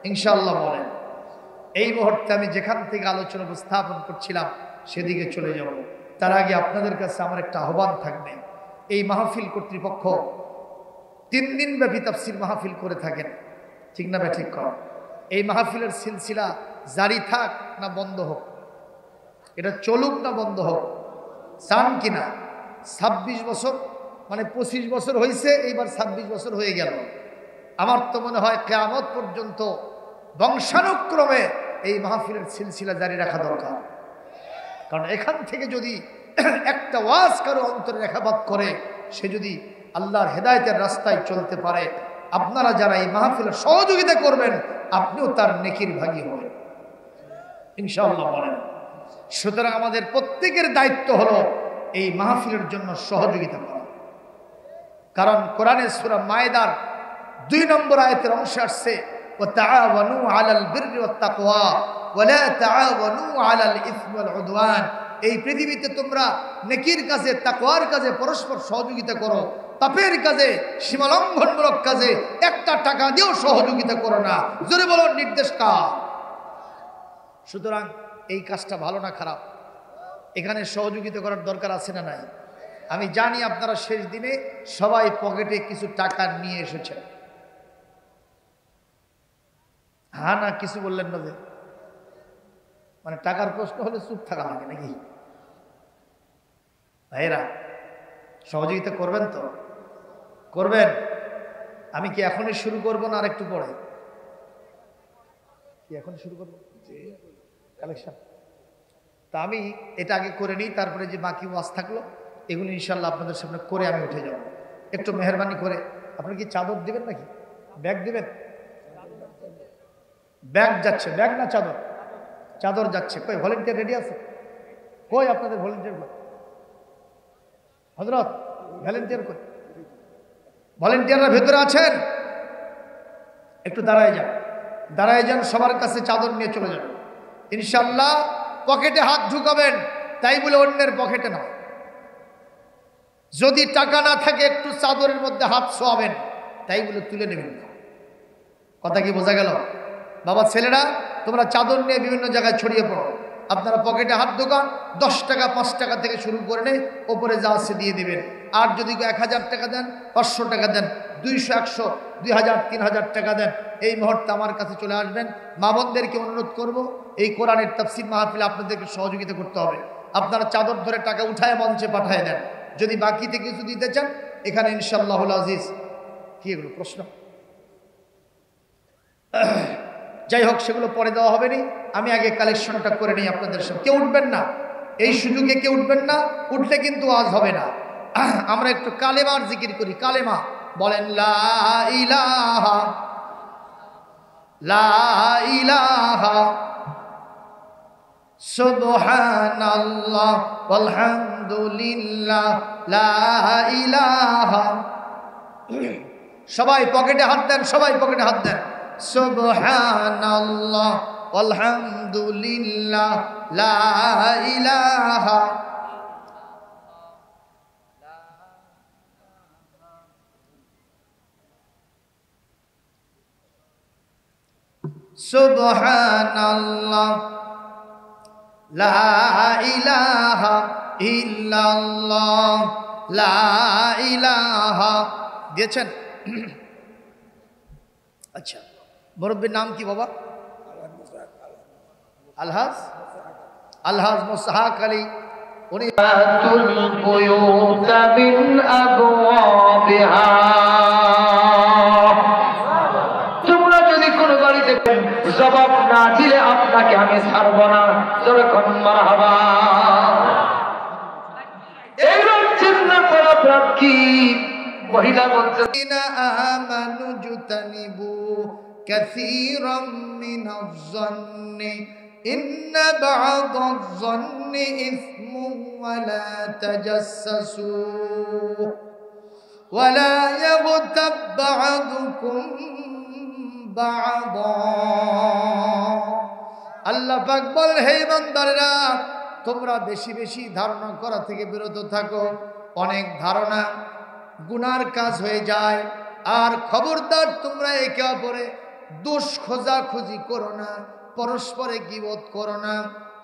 [SPEAKER 1] ইনশাআল্লাহ। বলেন, এই মুহূর্তে আমি যেখান থেকে আলোচনা উপস্থাপন করছিলাম সেদিকে চলে যাব। তার আগে আপনাদের কাছে আমার একটা আহ্বান থাকবে। এই মাহফিল কর্তৃপক্ষ 3 দিন ব্যাপী তাফসীর মাহফিল করে থাকেন, ঠিক না বে ঠিক কর? এই মাহফিলের সিলসিলা জারি থাক না বন্ধ হোক? এটা চলুক না বন্ধ হোক? চান কিনা? 26 বছর মানে 25 বছর হয়েছে, এইবার 26 বছর হয়ে গেল। আমার তো মনে হয় কিয়ামত পর্যন্ত বংশানুক্রমে এই মাহফিলের সিলসিলা জারি রাখা দরকার। কারণ এখান থেকে যদি একটা ওয়াজ কারো অন্তরে রেখাপাত করে, সে যদি আল্লাহর হেদায়েতের রাস্তায় চলতে পারে, আপনারা যারা এই মাহফিলের সহযোগিতা করবেন, আপনিও তার নেকির ভাগী হবেন ইনশাআল্লাহ। বলেন, সুতরাং আমাদের প্রত্যেকের দায়িত্ব হলো এই মাহফিলের জন্য সহযোগিতা করা। কারণ কোরআনের সূরা মায়েদার 2 নম্বর আয়াতের অংশে আসছে, ওয়াতাআওয়ানু আলাল বিররি ওয়াত তাকওয়া ওয়া লা তাআওয়ানু আলাল ইসমি ওয়াল উদওয়ান। এই পৃথিবীতে তোমরা নেকির কাজে, তাকওয়ার কাজে পরস্পর সহযোগিতা করো, পাপের কাজে, সীমালঙ্ঘনমূলক কাজে একটা টাকা দিয়েও সহযোগিতা করো না। জোরে বলো নির্দেশ কার? সুতরাং এই কাজটা ভালো না খারাপ? এখানে সহযোগিতা করার দরকার আছে না নাই? আমি জানি আপনারা শেষ দিনে সবাই পকেটে কিছু টাকা নিয়ে এসেছেন। হ্যাঁ না কিছু বললেন না যে? মানে টাকার প্রশ্ন হলে চুপ থাকা লাগে নাকি? ভাইরা সহযোগিতা করবেন তো? করবেন? আমি কি এখনই শুরু করবো না আর একটু পরে? কি এখন শুরু করবো কালেকশন? তা আমি এটা আগে করে নিই, তারপরে যে বাকি ওয়াজ থাকলো এগুলো ইনশাল্লাহ আপনাদের সামনে করে আমি উঠে যাব। একটু মেহরবানি করে আপনি কি চাদর দিবেন নাকি ব্যাগ দিবেন? ব্যাগ যাচ্ছে, ব্যাগ না চাদর? চাদর যাচ্ছে। কই ভলেন্টিয়ার রেডি আছে? কই আপনাদের ভলেন্টিয়ার কই? হযরত ভলেন্টিয়ার কই? ভলেন্টিয়াররা ভেতরে আছেন? একটু দাঁড়ায় যান, দাঁড়ায় যান, সবার কাছে চাদর নিয়ে চলে যান ইনশাল্লাহ। পকেটে হাত ঢুকাবেন তাই বলে অন্যের পকেটে নয়। যদি টাকা না থাকে একটু চাদরের মধ্যে হাত ছোঁয়াবেন তাই বলে তুলে নেবেন না। কথা কি বোঝা গেল? বাবা ছেলেরা তোমরা চাদর নিয়ে বিভিন্ন জায়গায় ছড়িয়ে পড়ো। আপনারা পকেটে হাত ঢোকান, 10 টাকা 5 টাকা থেকে শুরু করে নেই, ওপরে যা আছে দিয়ে দিবেন। আর যদি 1000 টাকা দেন, 500 টাকা দেন, 200, 100, 2000, 3000 টাকা দেন, এই মুহূর্তে আমার কাছে চলে আসবেন। মা বোনদেরকে অনুরোধ করব, এই কোরআনের তাফসীর মাহফিলে আপনাদেরকে সহযোগিতা করতে হবে। আপনারা চাদর ধরে টাকা উঠায় মঞ্চে পাঠিয়ে দেন। যদি বাকিতে কিছু দিতে চান এখানে ইনশাআল্লাহুল আজিজ। কি এগুলো প্রশ্ন? যাই হোক, সেগুলো পরে দেওয়া হবে না, আমি আগে কালেকশনটা করে নিই আপনাদের সাথে। কেউ উঠবেন না, এই সুযোগে কেউ উঠবেন না, উঠলে কিন্তু আজ হবে না। আমরা একটু কালেমার জিকির করি। কালেমা বলেন, লা ইলাহা লা ইলাহা সুবহানাল্লাহ ওয়ালহামদুলিল্লাহ লা ইলাহা। সবাই পকেটে হাত দেন, সবাই পকেটে হাত দেন। সুবহানাল্লাহ ওয়ালহামদুলিল্লাহ লা ইলাহা। সুবহানাল্লাহ লা ইলাহা ইল্লাল্লাহ লা ইলাহা। দিয়েছেন? আচ্ছা, মুরব্বির নাম কি বাবা? আলহাজ আলহাজ মুসহাক আলী। উনি তোমরা যদি কোনো বাড়িতে জবাব না দিলে আপনাকে আমি ছাড়বো না। যখন মারহাবা। এইরকম চিন্তা করা কি মহিলা বলছেন, আমানু জুতানিবু কাসীরাম মিনাজ যন্নি ইন্না বা'দাজ যন্নি ইসমুন ওয়া লা তাজাসসু ওয়া লা ইয়াগতাব বা'দুকুম বা'দা। আল্লাহ পাক বল, হে বান্দারা, তোমরা বেশি বেশি ধারণা করা থেকে বিরত থাকো। অনেক ধারণা গুনার কাজ হয়ে যায়। আর খবরদার তোমরা একে অপরে দোষ খোঁজাখুঁজি করো না, পরস্পরে গীবত করো না।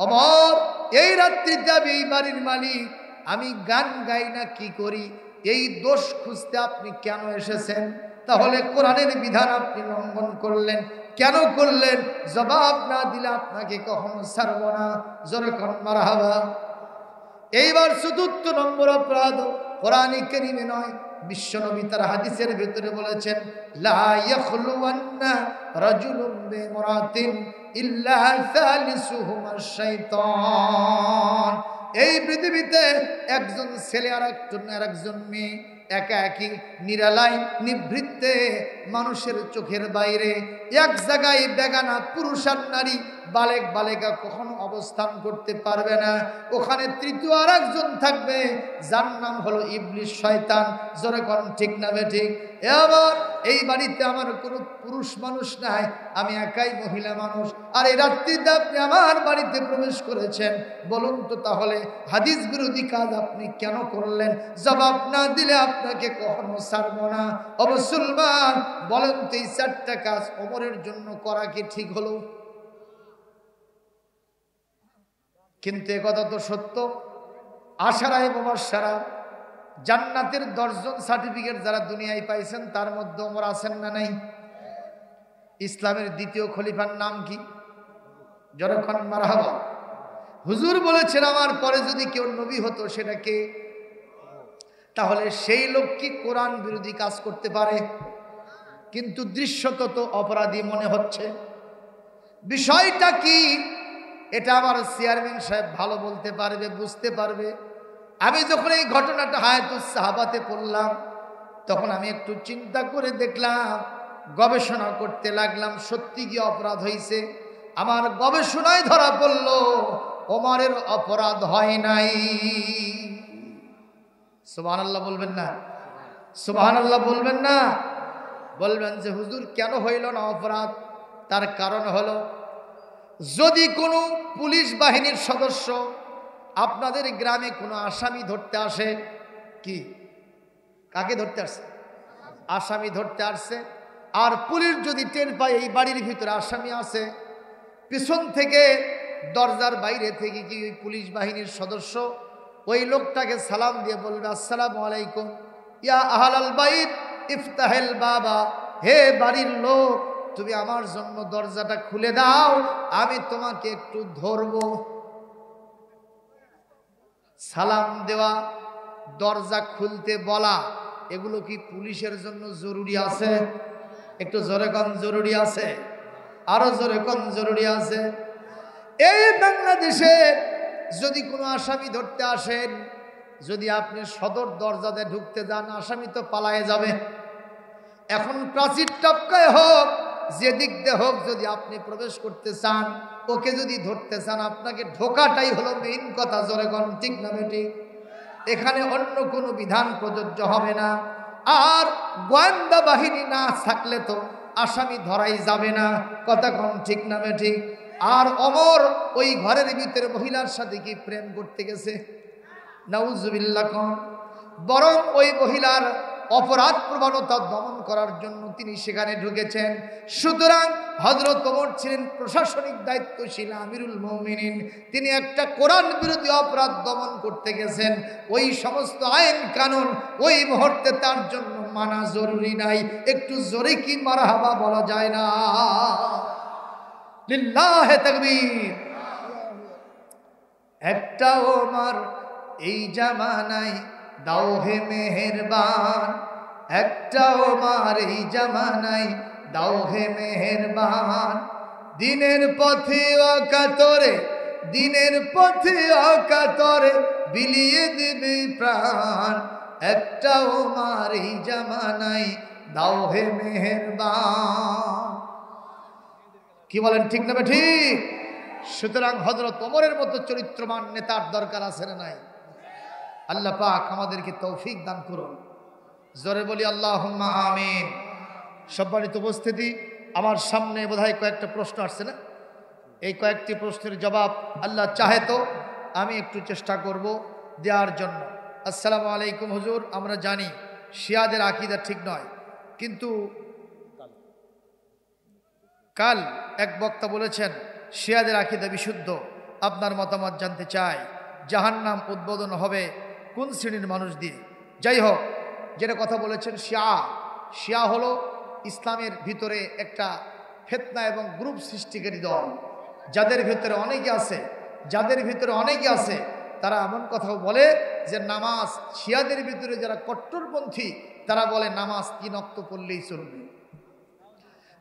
[SPEAKER 1] অমর, এই রাত্রিতে আমি এই বাড়ির মালিক, আমি গান গাই না কি করি, এই দোষ খুঁজতে আপনি কেন এসেছেন? তাহলে কোরআনের বিধান আপনি লঙ্ঘন করলেন, কেন করলেন? জবাব না দিলে আপনাকে কখনো ছাড়ব না। জোরে কোন মারহাবা। এইবার ৪র্থ নম্বর অপরাধ কোরআনে কারীমে নয়, বিশ্বনবী তার হাদিসের ভিতরে বলেছেন, লা ইয়াখলুওয়ান্না রাজুলুম বিমরাতিন ইল্লা সালিসুহুমা শাইতান। এই পৃথিবীতে একজন ছেলে আর একজন মেয়ে একা একই নিরালায় নিভৃত্তে মানুষের চোখের বাইরে এক জায়গায় বেগানা পুরুষ আর নারী বালেক বালেকা কখনো অবস্থান করতে পারবে না। ওখানে তৃতীয় আর একজন থাকবে, যার নাম হলো ইবলিস, শয়তান। জোরে কোন ঠিক না বেঠিক? এবার এই বাড়িতে আমার কোনো পুরুষ মানুষ নাই, আমি একাই মহিলা মানুষ, আর এই রাত্রিতে আপনি আমার বাড়িতে প্রবেশ করেছেন। বলুন তো তাহলে হাদিস বিরোধী কাজ আপনি কেন করলেন? জবাব না দিলে আপনাকে কখনো ছাড়ব না। ও মুসলমান, বলেন তো এই 4টা কাজ ওমরের জন্য করা কি ঠিক হলো? কিন্তু একথা তো সত্য, আশারায়ে মুবাশশারা জান্নাতের 10 জন সার্টিফিকেট যারা দুনিয়ায় পাইছেন তার মধ্যে ওমর আছেন না নাই? ইসলামের দ্বিতীয় খলিফার নাম কি? যখন মারহাবা। হুজুর বলেছেন আমার পরে যদি কেউ নবী হতো সেটা কে? তাহলে সেই লোক কি কোরআন বিরোধী কাজ করতে পারে? কিন্তু দৃশ্যত তো অপরাধী মনে হচ্ছে। বিষয়টা কি এটা আমার চেয়ারম্যান সাহেব ভালো বলতে পারবে, বুঝতে পারবে। আমি যখন এই ঘটনাটা হায়াতুস সাহাবাতে পড়লাম তখন আমি একটু চিন্তা করে দেখলাম, গবেষণা করতে লাগলাম সত্যি কি অপরাধ হয়েছে। আমার গবেষণায় ধরা পড়ল ওমরের অপরাধ হয় নাই। সুবহানাল্লাহ বলবেন না? সুবহানাল্লাহ বলবেন না? বলবেন যে হুজুর কেন হইল না অপরাধ? তার কারণ হলো, যদি কোনো পুলিশ বাহিনীর সদস্য আপনাদের গ্রামে কোনো আসামি ধরতে আসে, কি কাকে ধরতে আসছে? আসামি ধরতে আসছে, আর পুলিশ যদি টের পায় এই বাড়ির ভিতরে আসামি আছে, পিছন থেকে দরজার বাইরে থেকে কি ওই পুলিশ বাহিনীর সদস্য ওই লোকটাকে সালাম দিয়ে বলবে, আসসালামু আলাইকুম ইয়া আহলাল বাইত ইফতাহেল বাবা, হে বাড়ির লোক তুমি আমার জন্য দরজাটা খুলে দাও, আমি তোমাকে একটু ধরবো। সালাম দেওয়া, দরজা খুলতে বলা, এগুলো কি পুলিশের জন্য জরুরি আছে? একটু জোরে কোন জরুরি আছে? আরো জোরে কোন জরুরি আছে? এই বাংলাদেশে যদি কোনো আসামি ধরতে আসেন, যদি আপনি সদর দরজাতে ঢুকতে যান, আসামি তো পালায়ে যাবে। এখন প্রাচীর টপকায় হোক, যেদিক দিয়ে হোক, যদি আপনি প্রবেশ করতে চান, ওকে যদি ধরতে চান, আপনাকে ঢোকাটাই হলো মেইন কথা। জোরে কোন ঠিক না বেটি? এখানে অন্য কোনো বিধান প্রযোজ্য হবে না। আর গোয়েন্দা বাহিনী না থাকলে তো আসামি ধরাই যাবে না। কথা কোন ঠিক না বেটি? আর ওমর ওই ঘরের ভিতরে মহিলার সাথে কি প্রেম করতে গেছে? নাউজুবিল্লাহ কোন। বরং ওই মহিলার অপরাধ প্রবণতা দমন করার জন্য তিনি সেখানে ঢুকেছেন। সুতরাং হযরত ওমর ছিলেন প্রশাসনিক দায়িত্বশীল আমিরুল মুমিনিন। তিনি একটা কোরআন বিরোধী অপরাধ দমন করতে গেছেন। ওই সমস্ত আইন কানুন ওই মুহূর্তে তার জন্য মানা জরুরি নাই। একটু জোরে কি মারহাবা বলা যায় না? লিল্লাহে তাকবীর। একটা ওমর এই জামানায় দাও হে মেহেরবান, একটা ওমর এই জামানায় দাও হে মেহেরবান। দিনের পথে অকাতরে, দিনের পথে অকাতরে বিলিয়ে দেবে প্রাণ। একটা ওমর এই জামানায় দাও হে মেহেরবান। কি বলেন ঠিক না ঠিক? সুতরাং হযরত ওমরের মতো চরিত্রবান নেতার দরকার আছে না নাই? আল্লাহ পাক আমাদেরকে তৌফিক দান করুন। জোরে বলি আল্লাহুম্মা আমিন। সম্মানিত উপস্থিতি, আমার সামনে বোধহয় কয়েকটা প্রশ্ন আসছে না? এই কয়েকটি প্রশ্নের জবাব আল্লাহ চাহে তো আমি একটু চেষ্টা করব দেওয়ার জন্য। আসসালামু আলাইকুম হুজুর, আমরা জানি শিয়াদের আকীদা ঠিক নয়, কিন্তু কাল এক বক্তা বলেছেন শিয়াদের আকীদা বিশুদ্ধ। আপনার মতামত জানতে চাই। জাহান্নাম উদ্বোধন হবে কোন শ্রেণীর মানুষ দিয়ে? যাই হোক, যেটা কথা বলেছেন, শিয়া হলো ইসলামের ভিতরে একটা ফিতনা এবং গ্রুপ সৃষ্টিকারী দল। যাদের ভিতরে অনেকে আছে তারা এমন কথাও বলে যে নামাজ, শিয়াদের ভিতরে যারা কট্টরপন্থী তারা বলে নামাজ 3 ওয়াক্ত পড়লেই চলবে।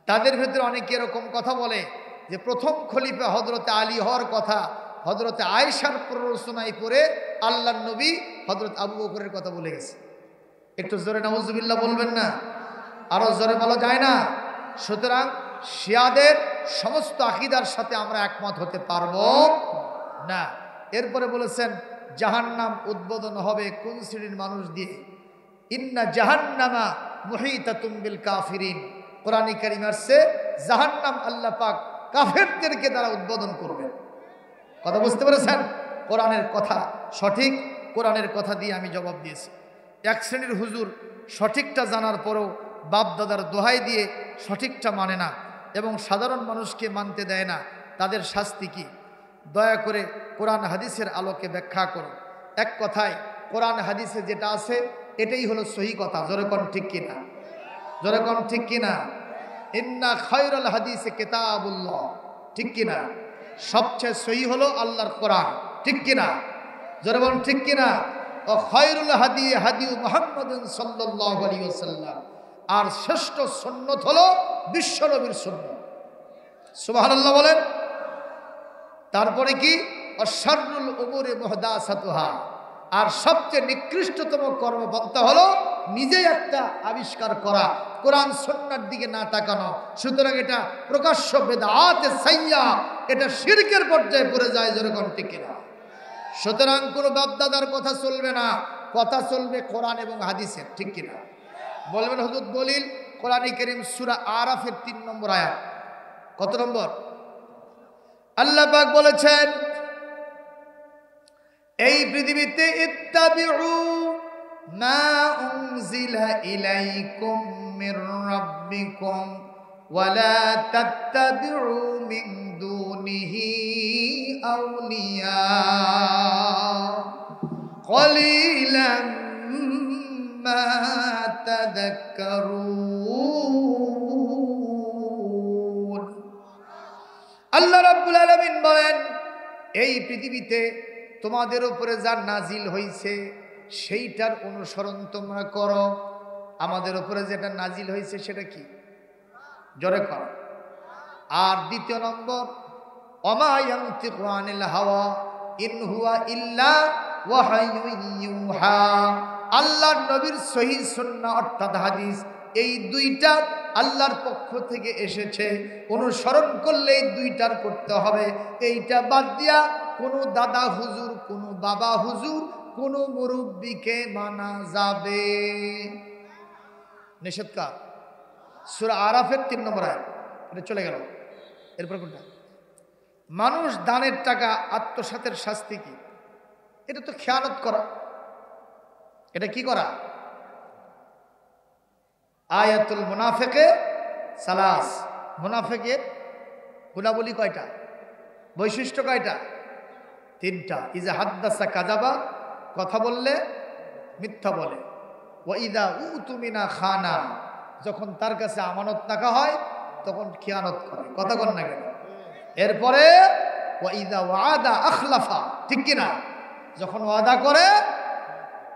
[SPEAKER 1] তাদের ভিতরে অনেকে এরকম কথা বলে যে প্রথম খলিফা হযরতে আলী হওয়ার কথা হযরতে আয়েশার প্ররোচনায় পড়ে আল্লাহর নবী হযরত আবু বকরের কথা বলে গেছে। একটু জোরে নাউজুবিল্লাহ বলবেন না? আরো জোরে বলা যায় না? সুতরাং শিয়াদের সমস্ত আকীদার সাথে আমরা একমত হতে পারবো না। এরপরে বলেছেন জাহান্নাম উদ্বোধন হবে কোন শ্রেণীর মানুষ দিয়ে? ইন্না জাহান্নামা মুহিতাতুম বিল কাফিরিন। কোরআনে কারীমে আছে জাহান্নাম আল্লাহ পাক কাফেরদেরকে দ্বারা উদ্বোধন করবেন। কথা বুঝতে পেরেছেন? কোরআনের কথা সঠিক, কোরআনের কথা দিয়ে আমি জবাব দিয়েছি। এক শ্রেণীর হুজুর সঠিকটা জানার পরও বাপ দাদার দোহাই দিয়ে সঠিকটা মানে না এবং সাধারণ মানুষকে মানতে দেয় না। তাদের শাস্তি কি? দয়া করে কোরআন হাদিসের আলোকে ব্যাখ্যা করো। এক কথায় কোরআন হাদিসে যেটা আছে এটাই হলো সহি কথা। জোরে কোন ঠিক কিনা? জোরে কোন ঠিক কিনা? ইন্না খায়রাল হাদিসে কিতাবুল্লাহ। ঠিক কিনা? সবচেয়ে সহি হলো আল্লাহর কোরআন, ঠিক কিনা? জোরে বলুন ঠিক কিনা? ও খায়রুল হাদি হাদি মুহাম্মাদিন সাল্লাল্লাহু আলাইহি ওয়াসাল্লাম, আর শ্রেষ্ঠ সুন্নাত হলো বিশ্বনবীর সুন্নাত। সুবহানাল্লাহ বলেন। তারপরে কি? শাররুল উমুরি মুহদাসাতুহা, আর সবচেয়ে নিকৃষ্টতম কর্মপন্থা হলো নিজেই একটা আবিষ্কার করা, কোরআন সুন্নাহর দিকে না তাকানো। সুতরাং এটা প্রকাশ্য বিদআতে সাইয়্যা, এটা শিরকের পর্যায়ে পড়ে যায়, যেরকম ঠিক কিনা? সুতরাং কোনো বাপদাদার কথা চলবে না, কথা চলবে কোরআন এবং হাদিসের, ঠিক কিনা? বলবেন হুজুর দলিল কোরআন কারীম সূরা আরাফের 3 নম্বর আয়াত। কত নম্বর? আল্লাহ পাক বলেছেন এই পৃথিবীতে ইত্তাবিউ মা উনজিলা ইলাইকুম মির রাব্বিকুম ওয়ালা তাত্তাবিউ মিন দুনিহি আউলিয়া কলিলাম মা তাযাক্কারুন। আল্লাহ রাব্বুল আলামিন বলেন এই পৃথিবীতে তোমাদের উপরে যা নাজিল হয়েছে সেইটার অনুসরণ তোমরা করো। আমাদের উপরে যেটা নাজিল হয়েছে সেটা কি? জোরে করো। আর দ্বিতীয় নম্বর, ওমা ইয়ানতিকু আনিল হাওয়া ইন হুয়া ইল্লা ওয়াহায়ুন ইউহা। আল্লাহর নবীর সহিহ সুন্নাহ অর্থাৎ হাদিস, এই দুইটা আল্লাহর পক্ষ থেকে এসেছে, অনুসরণ করলে এই দুইটার করতে হবে। এইটা বাদ দিয়া কোনো দাদা হুজুর, কোনো বাবা হুজুর, কোনো মুরব্বীকে মানা যাবে নিষেধ। কার? সূরা আরাফের 3 নম্বর আয়াত। এটা চলে গেল। এরপর কোনটা? মানুষ দানের টাকা আত্মসাতের শাস্তি কি? এটা তো খেয়ানত করা। এটা কি করা? আয়াতুল মুনাফিকে সালাস। মুনাফিকের গুণাবলী কয়টা? বৈশিষ্ট্য কয়টা? 3টা। ইজা হাদ্দাসা কাযাবা, কথা বললে মিথ্যা বলে। ওয়া ইদা উতুমিনা খানা, যখন তার কাছে আমানত রাখা হয় তখন খেয়ানত করে। কথা বল না কেন? এরপরে ওয়া ইদা ওয়াদা আখলাফা, ঠিক কিনা? যখন ওয়াদা করে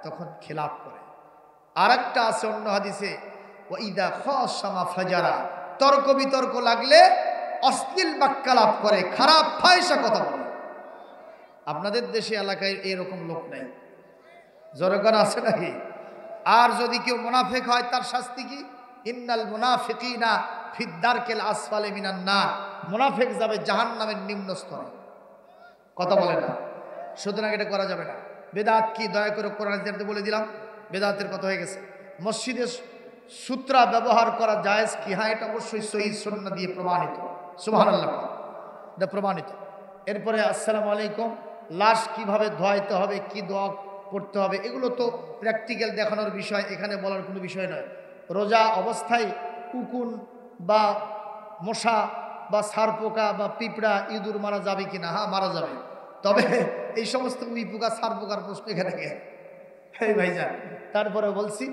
[SPEAKER 1] তখন খেলাফ করে। আরেকটা আছে অন্য হাদিসে, ওয়া ইদা খাসামা ফাজারা, তর্ক বিতর্ক লাগলে অশ্লীল বাক্যালাপ করে, খারাপ ফায়সা কথা বলে। আপনাদের দেশে এলাকায় এরকম লোক নাই? জনগণ আছে নাকি? আর যদি কেউ মুনাফিক হয় তার শাস্তি কি? ইন্নাল মুনাফিকিনা ফিদ দারকিল আসফালি মিনান নার, মুনাফিক যাবে জাহান্নামের নিম্ন স্তরে। কথা বলে না। সুতরাং এটা করা যাবে না। বেদাত কি? দয়া করে কোরআন জানতে বলে দিলাম, বেদাতের কথা হয়ে গেছে। মসজিদে সূত্রা ব্যবহার করা জায়েজ কি? হ্যাঁ, এটা অবশ্যই সহিহ সুন্নাহ দিয়ে প্রমাণিত। সুবহানাল্লাহ, এটা প্রমাণিত। এরপরে আসসালামু আলাইকুম, লাশ কিভাবে ধোয়াইতে হবে, কি দোয়া পড়তে হবে, এগুলো তো প্র্যাকটিক্যাল দেখানোর বিষয়, এখানে বলার কোনো বিষয় নয়। রোজা অবস্থায় উকুন বা মশা বা সারপোকা বা পিঁপড়া ইঁদুর মারা যাবে কিনা? হ্যাঁ, মারা যাবে। তবে এই সমস্ত উইপোকা সারপোকার প্রশ্ন এখানে ভাইজান। তারপরে বলছি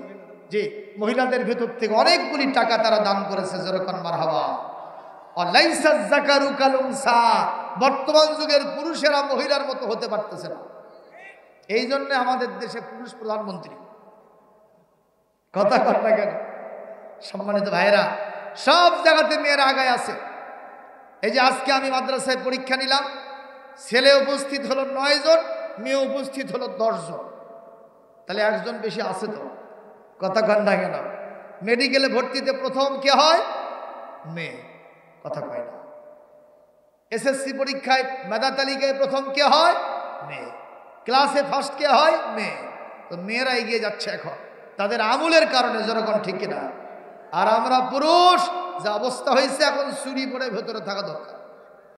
[SPEAKER 1] যে মহিলাদের ভেতর থেকে অনেকগুলি টাকা তারা দান করেছে, যেরকম মারহাবা। অলাইসা যাকারু কাল উনসা, বর্তমান যুগের পুরুষেরা মহিলার মতো হতে পারতেছে না। এই জন্য আমাদের দেশে পুরুষ প্রধানমন্ত্রী। কথা কর না কেন? সম্মানিত ভাইয়েরা, সব জায়গাতে মেয়েরা আগায় আছে। এই যে আজকে আমি মাদ্রাসায় পরীক্ষা নিলাম, ছেলে উপস্থিত হলো 9 জন, মেয়ে উপস্থিত হলো 10 জন। তাহলে একজন বেশি আছে তো। কথা কন না কেন? মেডিকেলে ভর্তিতে প্রথম কে হয়? মেয়ে। কথা কয় না। এসএসসি পরীক্ষায় মেধা তালিকায় প্রথম কে হয়? মেয়ে। ক্লাসে ফার্স্ট কে হয়? মেয়ে। তো মেয়েরা এগিয়ে যাচ্ছে এখন তাদের আমলের কারণে, যেরকম ঠিক কিনা? আর আমরা পুরুষ, যা অবস্থা হয়েছে এখন চুরি পরে ভেতরে থাকা দরকার।